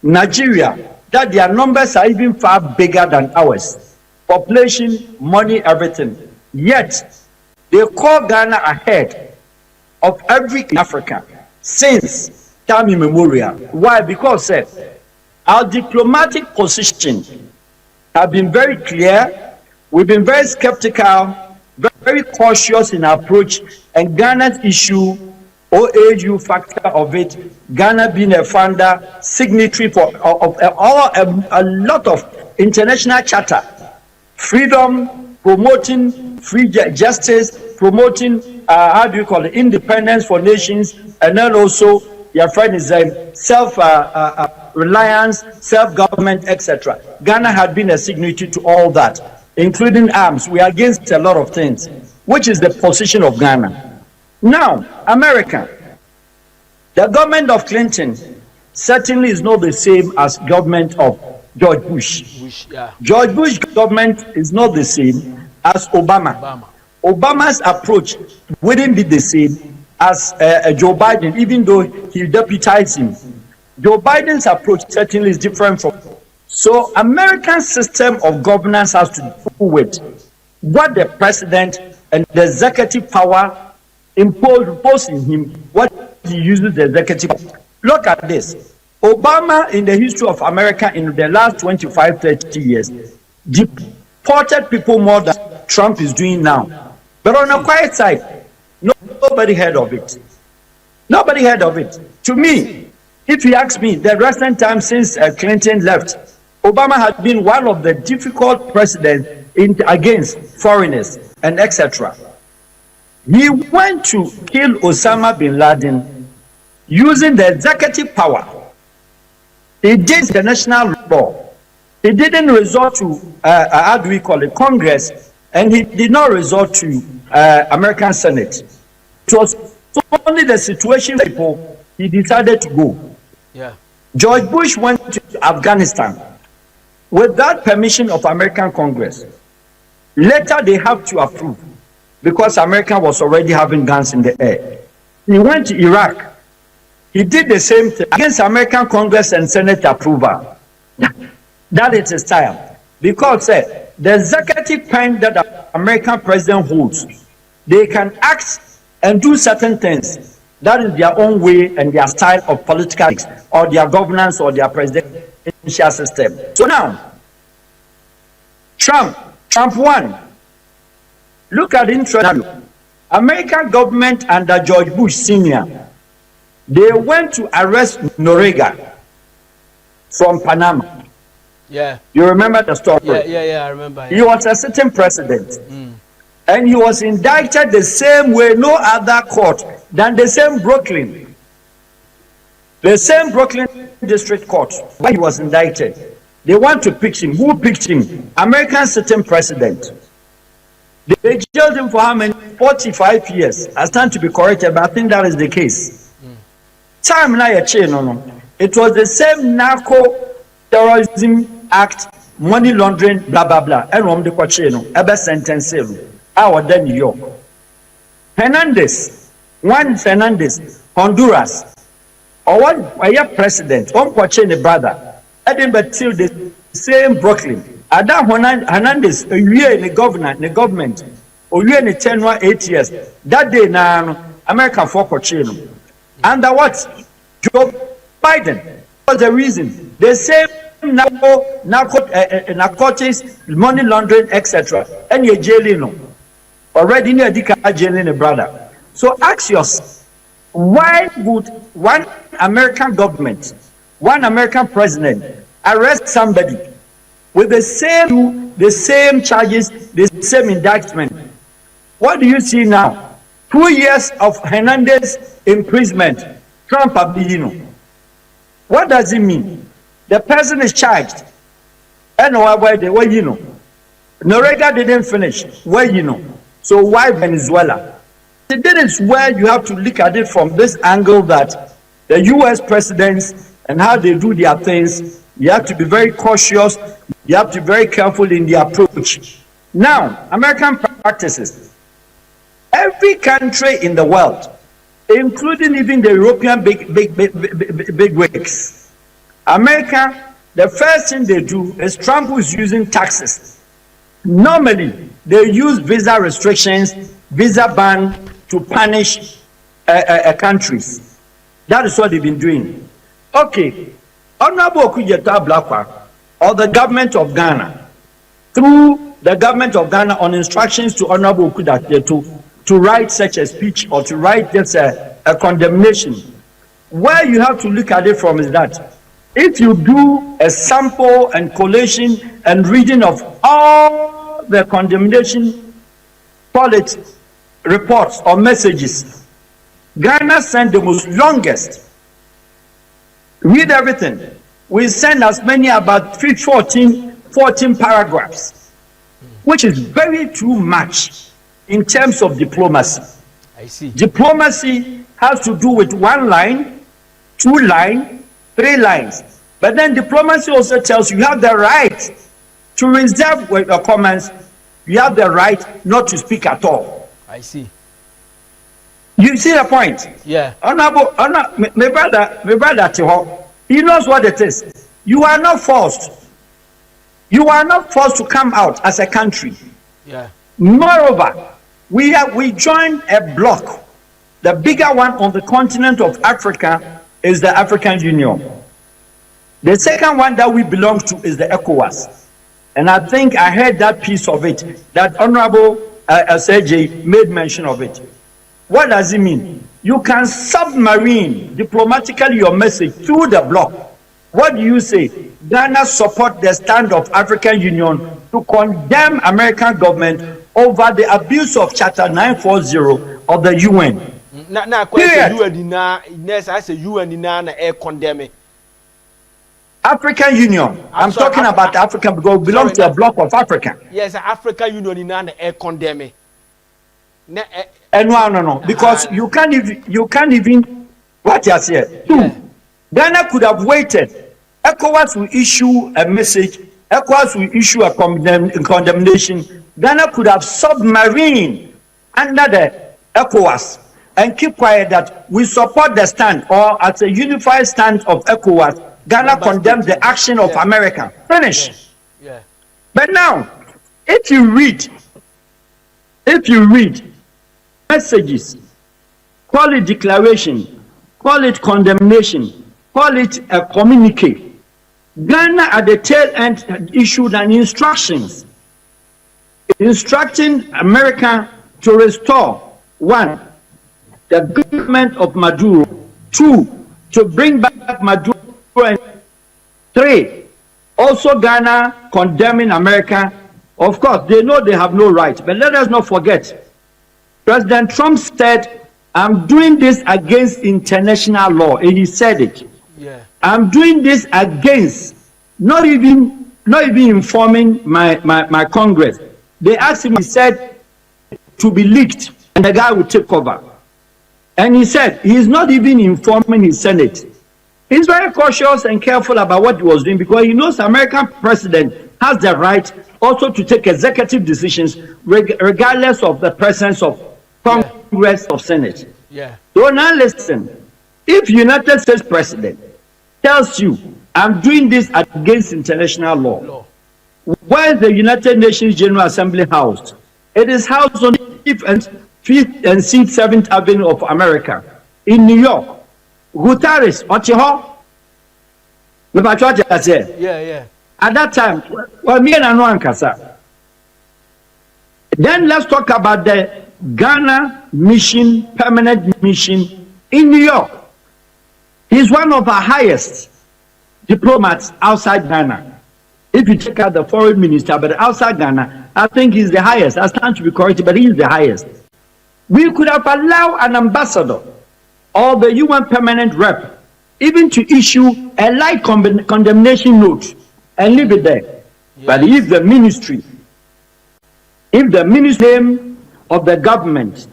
Nigeria, that their numbers are even far bigger than ours. Population, money, everything. Yet, they call Ghana ahead of every African since time immemorial. Why? Because our diplomatic position have been very clear. We've been very skeptical, very cautious in our approach, and Ghana's issue, OAU factor of it, Ghana being a founder, signatory for a lot of international charter, freedom, promoting free justice, promoting independence for nations, and then also your friend is self-reliance, self-government, etc. Ghana had been a signatory to all that, including arms. We are against a lot of things, which is the position of Ghana. Now, America, the government of Clinton certainly is not the same as government of George Bush. Bush, yeah. George Bush government is not the same as Obama. Obama's approach wouldn't be the same as Joe Biden, even though he deputized him. Joe Biden's approach certainly is different from. So American system of governance has to do with what the president and the executive power impose in him, what he uses the executive power. Look at this. Obama, in the history of America in the last 25, 30 years, deported people more than Trump is doing now. But on the quiet side, nobody heard of it. Nobody heard of it. To me, if you ask me, the recent time since Clinton left, Obama had been one of the difficult presidents against foreigners and etc. He went to kill Osama bin Laden using the executive power. He did international law. He didn't resort to, how do we call it, Congress, and he did not resort to American Senate. It was only the situation people he decided to go. Yeah. George Bush went to Afghanistan without permission of American Congress. Later they have to approve because America was already having guns in the air. He went to Iraq. He did the same thing against American Congress and Senate approval. That is his style. Because the executive pen that the American president holds, they can act and do certain things. That is their own way and their style of political or their governance or their presidential system. So now, Trump won. Look at the interest. American government under George Bush Sr., they went to arrest Noriega from Panama. Yeah. You remember the story? Yeah, I remember. Yeah. He was a sitting president. And he was indicted the same way, no other court than the same Brooklyn. The same Brooklyn District Court where he was indicted. They want to pick him. Who picked him? American sitting president. They jailed him for how many? 45 years. I stand to be corrected, but I think that is the case. Time now it was the same narco terrorism act, money laundering, blah blah blah. And the Quacheno, ever sentence our then New York. Hernandez, Honduras, or one president, one Quachene brother, Edinburgh till the same Brooklyn. Adam Hernandez, a year in the government, or year in the 10 or 8 years. That day now, American for Quacheno. Under what? Joe Biden was the reason. The same narcotics, money laundering, etc. And you're jailing. Already near the jailing a brother. So ask yourself, why would one American government, one American president arrest somebody with the same charges, the same indictment? What do you see now? 2 years of Hernandez imprisonment. Trump Abdino. What does it mean? The person is charged. And where you know? Noriega didn't finish. Where you know? So why Venezuela? That is where you have to look at it from this angle that the US presidents and how they do their things, you have to be very cautious. You have to be very careful in the approach. Now, American practices. Every country in the world, including even the European big wigs. America, the first thing they do is Trump is using taxes. Normally, they use visa restrictions, visa ban to punish countries. That is what they've been doing. Okay, Honorable Okudzeto Ablakwa, or the government of Ghana, through the government of Ghana on instructions to Honorable Okudzeto to write such a speech or to write just a condemnation. Where you have to look at it from is that if you do a sample and collation and reading of all the condemnation, call it reports or messages, Ghana sent the most longest. Read everything. We send as many about 14 paragraphs, which is very too much. In terms of diplomacy, I see. Diplomacy has to do with 1 line, 2 lines, 3 lines. But then diplomacy also tells you have the right to reserve your comments. You have the right not to speak at all. I see. You see the point? Yeah. Honorable, my brother Tiho, he knows what it is. You are not forced. You are not forced to come out as a country. Yeah. Moreover, we joined a bloc. The bigger one on the continent of Africa is the African Union. The second one that we belong to is the ECOWAS. And I think I heard that piece of it, that Honorable Sergey made mention of it. What does it mean? You can submarine diplomatically your message through the bloc. What do you say? Ghana support the stand of African Union to condemn American government over the abuse of Charter 940 of the UN. Na question UN na yes, I say UN na air condemn. African Union. I'm talking about African because we belong to a bloc of Africa. Yes, African Union na air condemn. No, because you can't even what you say. Two, Ghana could have waited. ECOWAS will issue a message. ECOWAS will issue a condemnation. Ghana could have submarined under the ECOWAS and keep quiet that we support the stand, or as a unified stand of ECOWAS, Ghana condemns the action of America. Finish. Yeah. But now, if you read messages, call it declaration, call it condemnation, call it a communique, Ghana at the tail end had issued an instructions instructing America to restore, one, the government of Maduro, two, to bring back Maduro, and three, also Ghana condemning America. Of course, they know they have no right, but let us not forget, President Trump said, I'm doing this against international law, and he said it. Yeah. I'm doing this against, not even informing my Congress. They asked him, he said, to be leaked, and the guy would take over. And he said, he's not even informing his Senate. He's very cautious and careful about what he was doing because he knows the American president has the right also to take executive decisions regardless of the presence of Congress or Senate. Yeah. So now listen, if United States president tells you, I'm doing this against international law, where is the United Nations General Assembly housed? It is housed on the 5th and 7th Avenue of America in New York. Guterres, yeah. At that time, well, me and Ankasa. Then let's talk about the Ghana mission, permanent mission in New York. He's one of our highest diplomats outside Ghana. If you check out the foreign minister, but outside Ghana, I think he's the highest. I stand to be corrected, but he's the highest. We could have allowed an ambassador or the UN permanent rep even to issue a light condemnation note and leave it there. Yes. But if the ministry of the government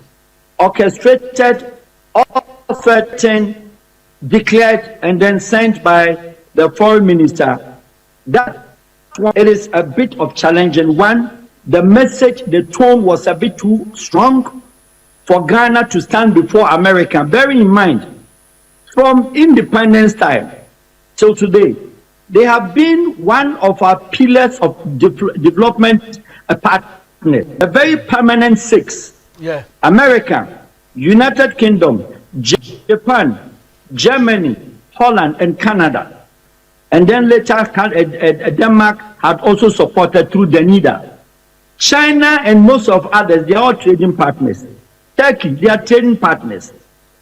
orchestrated, threatened, declared, and then sent by the foreign minister, that it is a bit of challenge. And one, the message, the tone was a bit too strong for Ghana to stand before America. Bearing in mind, from independence time till today, they have been one of our pillars of development partners, a very permanent six. Yeah. America, United Kingdom, Japan, Germany, Holland, and Canada. And then later, Denmark had also supported through DENIDA. China and most of others, they are all trading partners. Turkey, they are trading partners.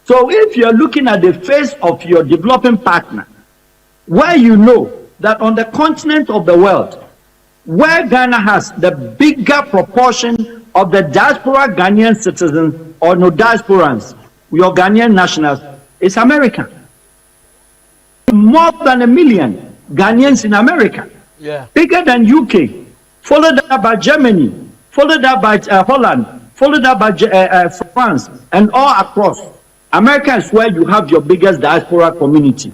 So if you're looking at the face of your developing partner, where you know that on the continent of the world, where Ghana has the bigger proportion of the diaspora Ghanaian citizens or no diasporans, your Ghanaian nationals, is America. More than 1 million Ghanaians in America. Yeah. Bigger than UK, followed up by Germany, followed up by Holland, followed up by France, and all across. America is where you have your biggest diaspora community.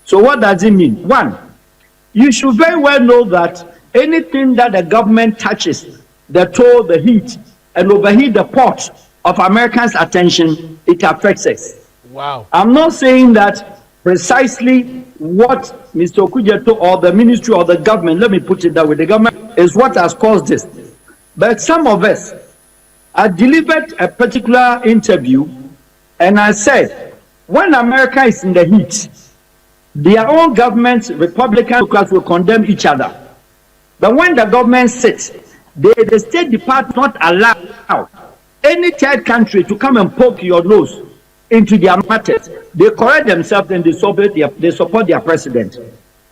So what does it mean? One, you should very well know that anything that the government touches, the toll, the heat, and overheat the pot of Americans' attention, it affects us. Wow. I'm not saying that precisely what Mr. Okudzeto or the ministry or the government, let me put it that way, the government is what has caused this. But some of us, I delivered a particular interview and I said, when America is in the heat, their own governments, Republican, Democrats will condemn each other. But when the government sits, the State Department not allow any third country to come and poke your nose into their matters. They correct themselves and they support their president.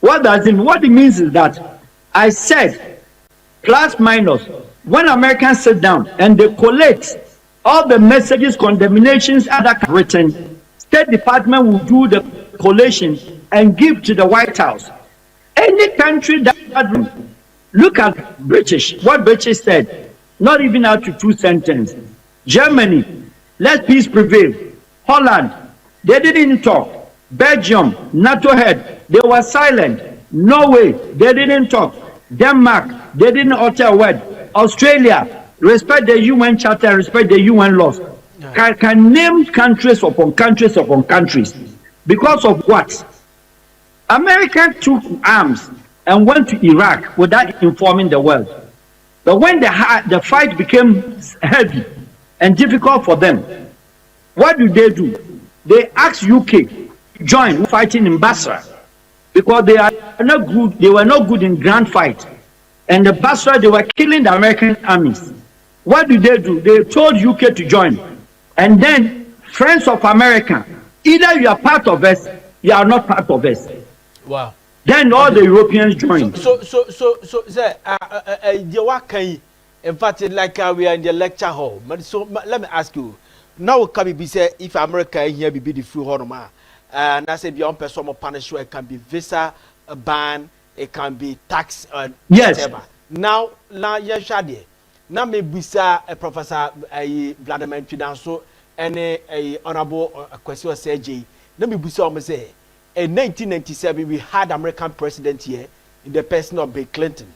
What does it mean? What it means is that I said, plus minus, when Americans sit down and they collect all the messages, condemnations, other written, State Department will do the collation and give to the White House. Any country that look at British, what British said, not even out to 2 sentences. Germany, let peace prevail. Holland, they didn't talk. Belgium, NATO head, they were silent. Norway, they didn't talk. Denmark, they didn't utter a word. Australia, respect the UN Charter, respect the UN laws. Can name countries upon countries upon countries. Because of what? America took arms and went to Iraq without informing the world. But when the fight became heavy and difficult for them, what do? They asked UK to join fighting in Basra because they are not good. They were not good in grand fight, and the Basra they were killing the American armies. What do? They told UK to join, and then friends of America, either you are part of us, you are not part of us. Wow. Then all the Europeans joined. So, sir, in fact, like we are in the lecture hall. So let me ask you. Now, can be say if America here be the free hormone, and I say beyond personal punishment, it can be visa ban, it can be tax, yes. Whatever. Now, yes, Shadi. Now, maybe sir, Professor Vladimir Chidanso, and a honorable question say, let me be so say. In 1997, we had American president here in the person of Bill Clinton.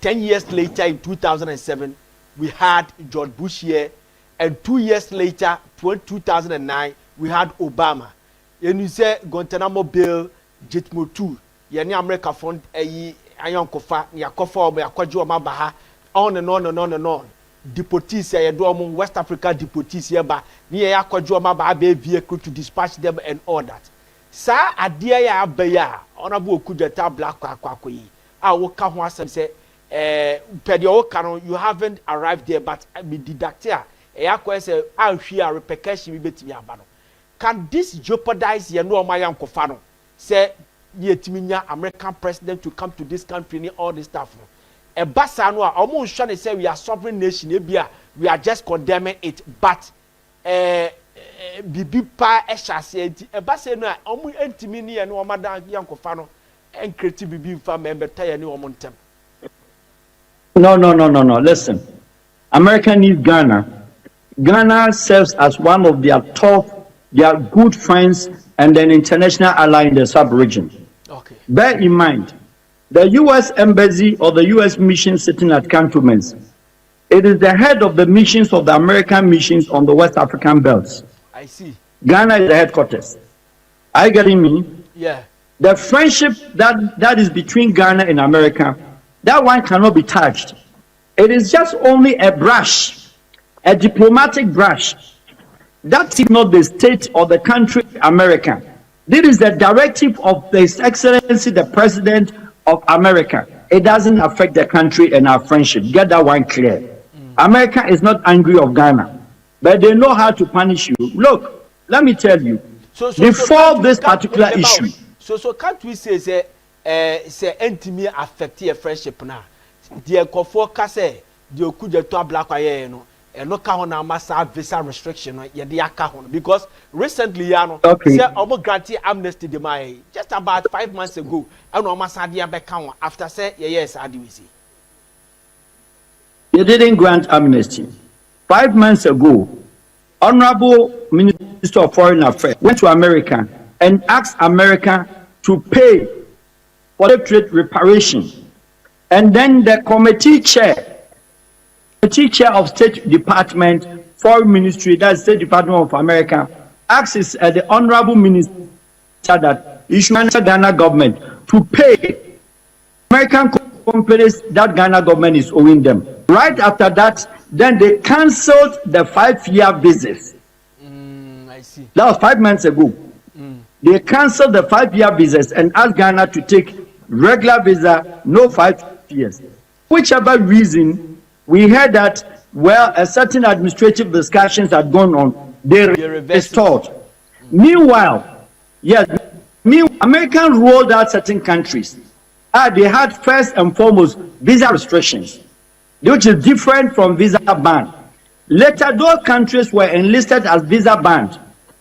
10 years later, in 2007, we had George Bush here. And 2 years later, 2009, we had Obama. And you say Guantanamo Bill, Jitmo 2. Yani America fund ayon kofa, ni akofa omo akwaji omo baha, on and on and on and on. Deportees ya do omo West Africa deportees here ba, ni ya akwaji omo baha be vehicle to dispatch them and all that. Sa adia ya abaya, Honorable Okudzeto black kwakoyi. A woka ho asem say you haven't arrived there, but be didactia. Can this jeopardize your no Mayan Kofano? Say, American president to come to this country and all this stuff. A Basanwa almost trying to say we are sovereign nation, we are just condemning it, but Bibi Pa Eshasi, a Basana, almost antimini and Wamada Yankofano, and creative Bibi family member Taya New Montem. No. Listen, America needs Ghana. Ghana serves as one of their good friends and an international ally in the sub-region. Okay. Bear in mind, the U.S. Embassy or the U.S. mission sitting at cantonments, it is the head of the missions of the American missions on the West African belts. I see. Ghana is the headquarters. Are you getting me? Yeah. The friendship that is between Ghana and America, that one cannot be touched. It is just only a brush. A diplomatic brush. That is not the state or the country America. This is the directive of His Excellency the President of America. It doesn't affect the country and our friendship. Get that one clear. America is not angry of Ghana, but they know how to punish you. Look, let me tell you. Before this particular issue. So can't we say intimate affect your friendship now? The Kofo Kase, the Okudzeto black no. And no kahona massa visa restriction because recently say almost granted amnesty just about 5 months ago and almost after say yes see. They didn't grant amnesty. 5 months ago, Honorable Minister of Foreign Affairs went to America and asked America to pay for the trade reparation. And then the committee chair of State Department, Foreign Ministry, that's State Department of America, acts as the honorable minister that issues the Ghana government to pay American companies that Ghana government is owing them. Right after that, then they cancelled the 5-year visas. I see. That was 5 months ago. They cancelled the 5-year visas and asked Ghana to take regular visa, no 5 years. Whichever reason, we heard that, well, a certain administrative discussions had gone on. They restored. Meanwhile, yes, American rolled out certain countries. They had first and foremost visa restrictions, which is different from visa ban. Later, those countries were enlisted as visa banned.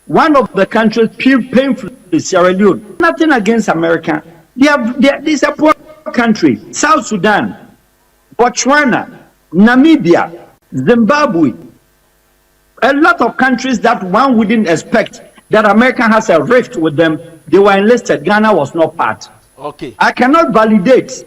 One of the countries, painfully, Sierra Leone, nothing against America. This is a poor country. South Sudan, Botswana, Namibia, Zimbabwe. A lot of countries that one wouldn't expect that America has a rift with them, they were enlisted. Ghana was not part. Okay. I cannot validate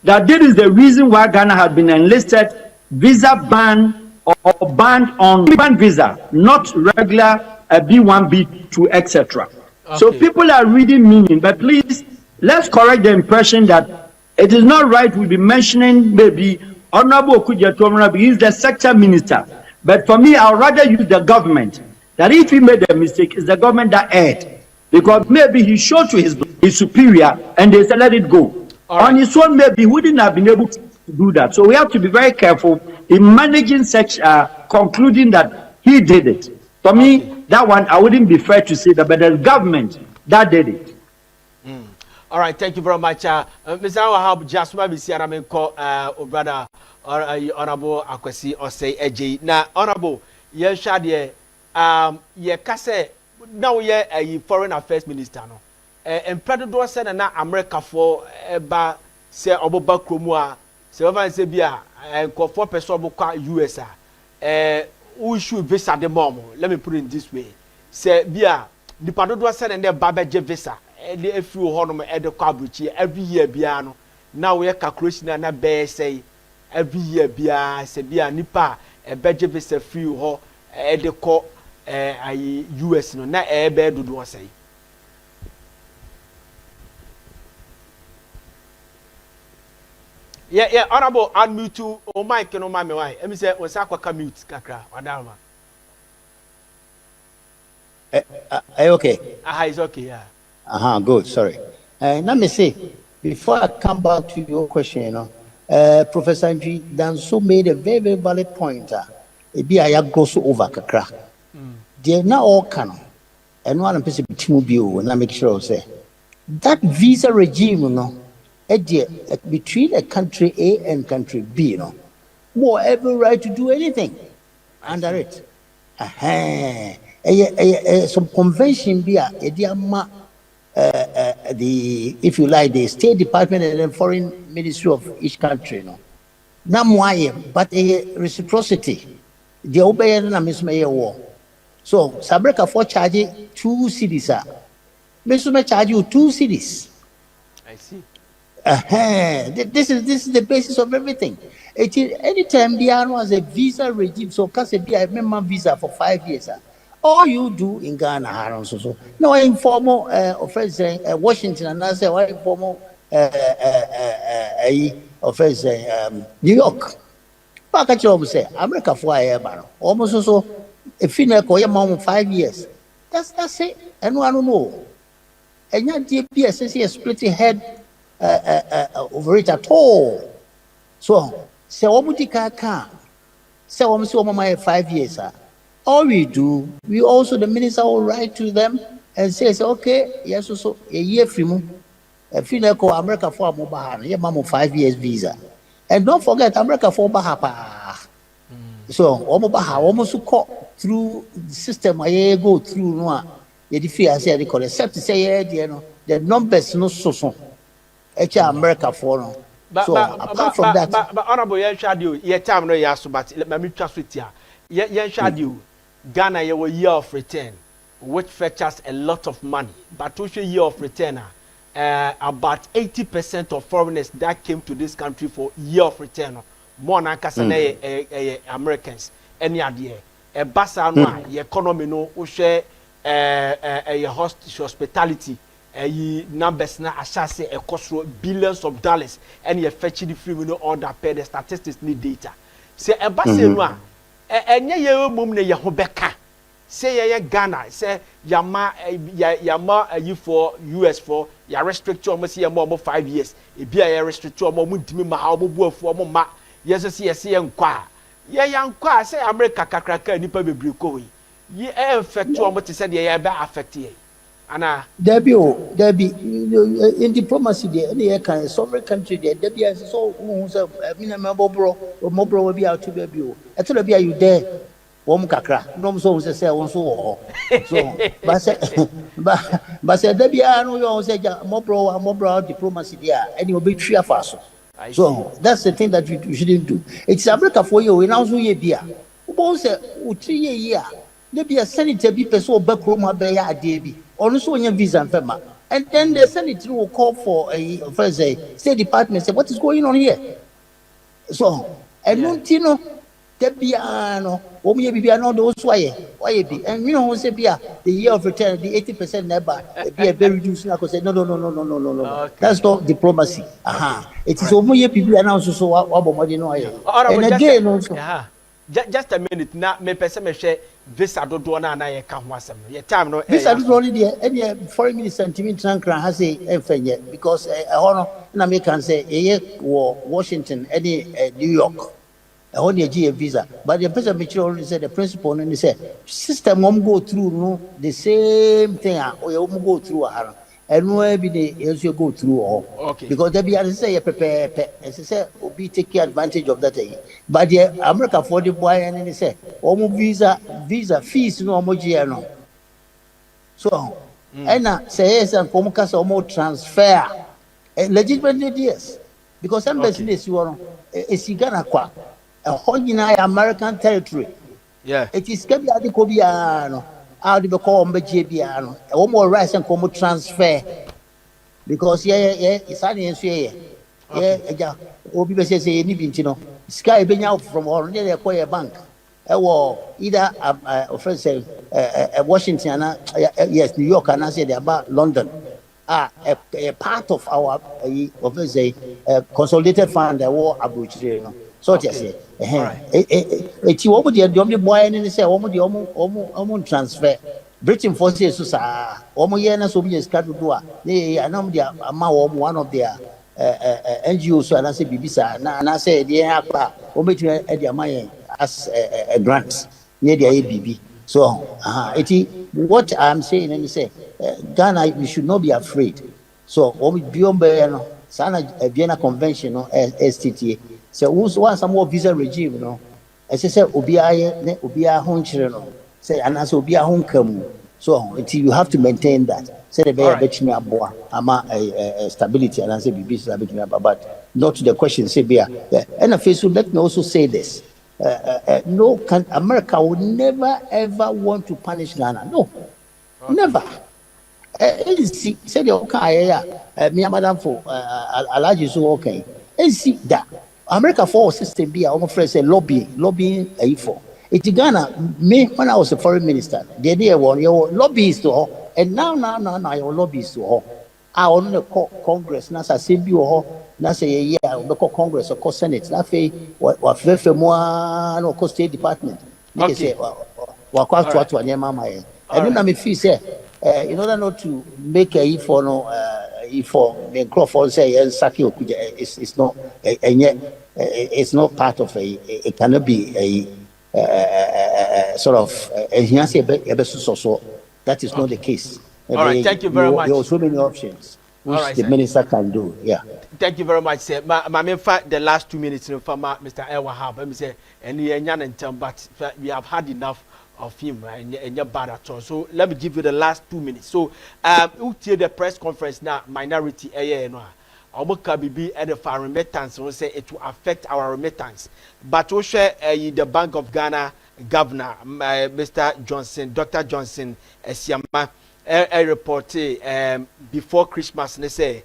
that this is the reason why Ghana had been enlisted, visa ban or banned on visa, not regular B1, B2, etc. Okay. So people are reading meaning, but please, let's correct the impression that it is not right we'll be mentioning maybe Honorable Okudzeto, he is the sector minister. But for me, I'd rather use the government, that if he made a mistake, it's the government that erred. Because maybe he showed to his superior and they said, let it go. Right. On his own, maybe he wouldn't have been able to do that. So we have to be very careful in managing such concluding that he did it. For me, that one, I wouldn't be fair to say that, but the government that did it. All right, thank you very much. Mr. Wahab, just maybe see I mean call brother Honorable Akwesi or say AJ. Now, Honorable, yes, Shadie, ye kase now ye a foreign affairs minister no. And President said na America for ba say oboba kromua say over say bia and call for person boka US who should visa the mom. Let me put it this way. Say bia the President said and the babaje visa. The few honor at the Kabuchi every year biano. Now we are calculation na bear say every year bia say bia nipa a budget visa few ho at the co US no na bear do say. Yeah, honorable unmute to oh Mike no mame why. Let me say was aqua mute kakra wadama. Okay. It's okay, yeah. Good, sorry. Let me say, before I come back to your question, Professor Andrew Danso made a very, very valid point. Maybe I go so over kakra. They're not all canon. And one person between and I make sure say that visa regime, between a country A and country B, more every right to do anything under it. Some convention be the if you like the State Department and the Foreign Ministry of each country, but a reciprocity. The obey na mismay war. So Sabreka for charging 2 cities, Misma charge you 2 cities. I see. This is the basis of everything. Anytime there was a visa regime, so can be a member visa for 5 years. All you do in Ghana, no informal offense Washington, and I say what informal offense New York. Back at you say America for a year, almost also a female call your mom 5 years. That's it, and I don't know. And yet DPS is splitting head over it at all. So say what would you can say almost my 5 years, all we do, we also, the minister will write to them and says, okay, yes, so a year free, a female call America for Mobahan, your mom 5 years visa. And don't forget America for Bahapa. So, Omobaha almost call through the system I go through no, the fear say they call except to say, the numbers no so. America for no. So, apart from that, but honorable, your time no yasu, but let me trust with you. Yen shadu. Ghana a year of return, which fetches a lot of money. But to year of return, about 80% of foreigners that came to this country for year of return more than Americans any idea basa no a economy no wo share hospitality numbers na ashase cost billions of dollars and you fetch the free no order pay the statistics need data say basa no a enye ye mum na ye ho beka say ye Ghana say yama you for US for ya restrict you almost 5 years e bia ya restrict you almost ntimi ma ha obuafu omo ma yes say nkwa ye yankwa say America kakraka nipa bebre ko yi affect you almost say ye be affect ye ana Debbie in diplomacy there any kind sovereign country there Debbie so who say me na mobro will be out to baby o e be you there wom kakra no so say won so so but say Debbie no you say mobro diplomacy there any obi tria faso so that's the thing that you shouldn't do. It's America for you we now so ye bia who say u 3 year Debbie a senator be person obekroma be ya ade bi also on your visa and fema. And then the Senate will call for a first State Department say what is going on here. So and Montino Tebiano, Omi Bibiano, those why be and you know say the year of return, the 80% never be a very reduced like say no. Okay. That's not diplomacy. It is Omi Bibiano so what you know. And again also just a minute na me pese me hwe visa dodo na na ye ka ho asem no ye time no visa dodo ni de any foreign minister ntimi trankran ha say enfenye because hono na me can say ye Washington any New York on the G visa but the person me only say the principle and say system go through no the same thing or you go through and no be the go through all okay because they be say prepare as say be take advantage of that thing but the America for the boy and they say visa fees no no so and say yes and come cast transfer legitimately yes because some business you are is Ghana kwa a whole American territory it is kebi adikobiano how do you call Mbejiano? One more rice and come transfer because it's only Obi says any bintino. Sky being out from or near a bank. Either Washington, yes, New York, and I say about London. A part of our consolidated fund that war abuchino. So just say, it's over the only boy and say, almost transfer. Britain forces to say, Omoyana Soviet Scadua, they are not one of their NGOs, and I say, Bibisa, and I say, they have Ometia as a grant near the ABB. So, what I'm saying, and you say, Ghana, you should not be afraid. So, beyond Sana Vienna Convention, STTA. So once some more visa regime, you know, as I said, Obia home children, say, and as Obia home come. So you have to maintain that. Say the bear boa, ama stability, and I say be stability, but not to the question, say bear. And so let me also say this. America would never ever want to punish Ghana. No, never. Say the okay, me madam for Alaji so okay. See that. America for system be our friend say lobbying for it Ghana me when I was a foreign minister the day one your lobbyists to all and now your lobbyists to all I on the Congress na say bi ho na say yeah we call Congress or Senate na fe wa fe mo no State Department they say wa kwa to anyama ma and na me feel say in order not to make a for no for the Crawford say and Saki Okudzeto it's not and yet it's not part of it cannot be a sort of so that is not the case. All right, thank you very much. There are so many options which the minister can do. Yeah. Thank you very much, sir. In fact, the last 2 minutes from Mr. Elwahab, let me say, and but we have had enough of him and you're bad at all. So let me give you the last 2 minutes. So we'll hear the press conference now, minority Omoka Bibi and the foreign remittance will say it will affect our remittance. But we share the Bank of Ghana governor, Mr. Johnson, Dr. Johnson Esiama, a report before Christmas they say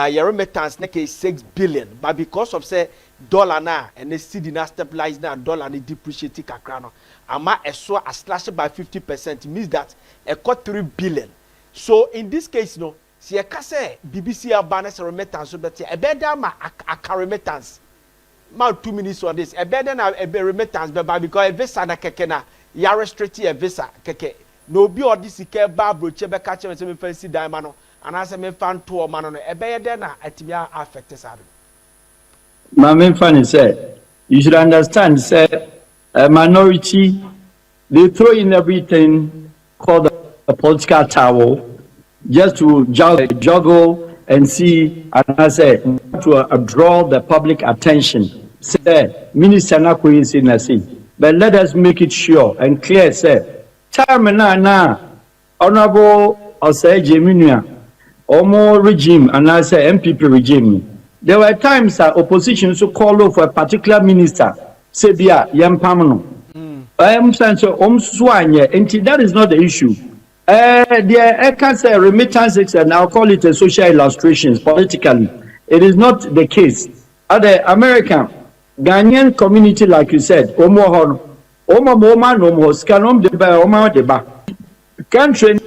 your remittance na 6 billion but because of say dollar na and the cedi na stabilize na dollar ni depreciate kakra no ama eso a slash by 50% means that e got 3 billion. So in this case no si e ka say BBC abana remittance so bet e be da ma aka remittance ma 2 minutes on this e be da na e be remittance be because e visa na keke na ya restrict e visa keke no bi odi sika ba broche be ka che me fancy dan ma no ana se me fan to o ma no e be de na atimi affect sa. My main fan is you should understand say a minority they throw in everything called a political towel just to juggle and see and I say to draw the public attention. Say minister na ko yin na say but let us make it sure and clear say time na honorable Osei Jeminua omo regime and I say MPP regime. There were times that opposition so call for a particular minister say bia yampamno I'm saying so and that is not the issue. I can say remittances and I'll call it a social illustrations politically. It is not the case. Other American Ghanaian community, like you said, country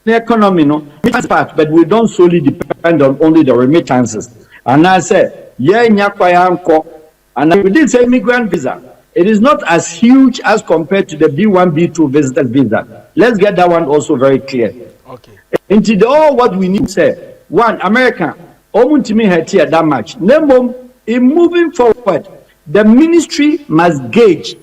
the economy no part, but we don't solely depend on only the remittances. And I said, yeah, and we did say immigrant visa. It is not as huge as compared to the B1, B2 visitor visa. Let's get that one also very clear. Okay. Into all what we need to say. One, America, that much. In moving forward, the ministry must gauge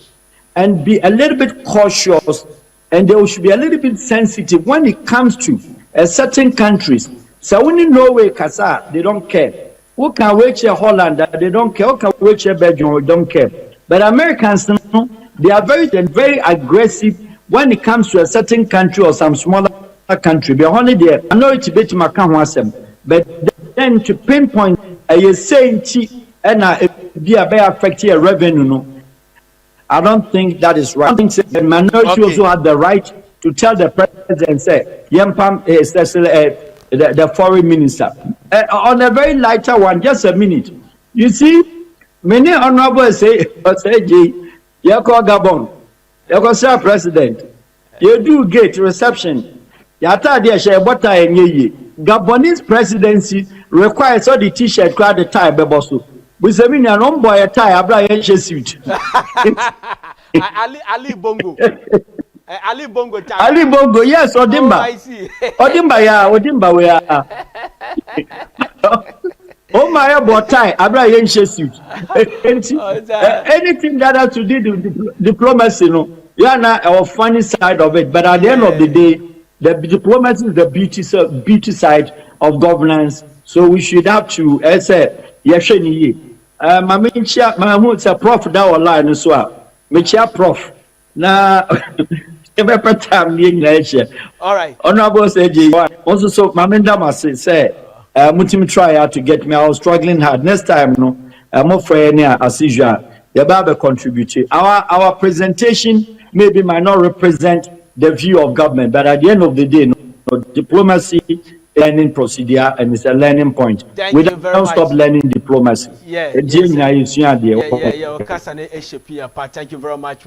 and be a little bit cautious, and they should be a little bit sensitive when it comes to certain countries. So when in Norway, Qatar, they don't care. Who can wait here Holland? They don't care. Who can wait here Belgium? They don't care. But Americans, they are very aggressive when it comes to a certain country or some smaller country. They are only there. I know it's a bit but then to pinpoint a saying and be affecting a revenue. No, I don't think that is right. I think the minority also have the right to tell the president, say, Yampam is the foreign minister. On a very lighter one, just a minute. You see, many honorable say, you call Gabon, you call Sir President, you do gate reception. Gabonese presidency requires all the t-shirt, crowd the tie, bebosu. We say, me an boy a tie, a black suit. Ali Bongo. Ali Bongo time. Ali Bongo, yes, Odimba. Oh, I see. Odimba, we are. Oh my boy, tie, Abraham suit. Anything that has to do with diplomacy, no, you are not our funny side of it. But at the end of the day, the diplomacy is the beauty side of governance. So we should have to say, yes, my prof that online as well. Me prof. Now, every time all right. Honorable say, also so Mamenda must say, Mutim try out to get me. I was struggling hard. Next time, no, more for any as usual. The Bible contribute. Our presentation maybe might not represent the view of government, but at the end of the day, no, diplomacy learning procedure and it's a learning point. We don't stop learning diplomacy. Yeah. Thank you very much.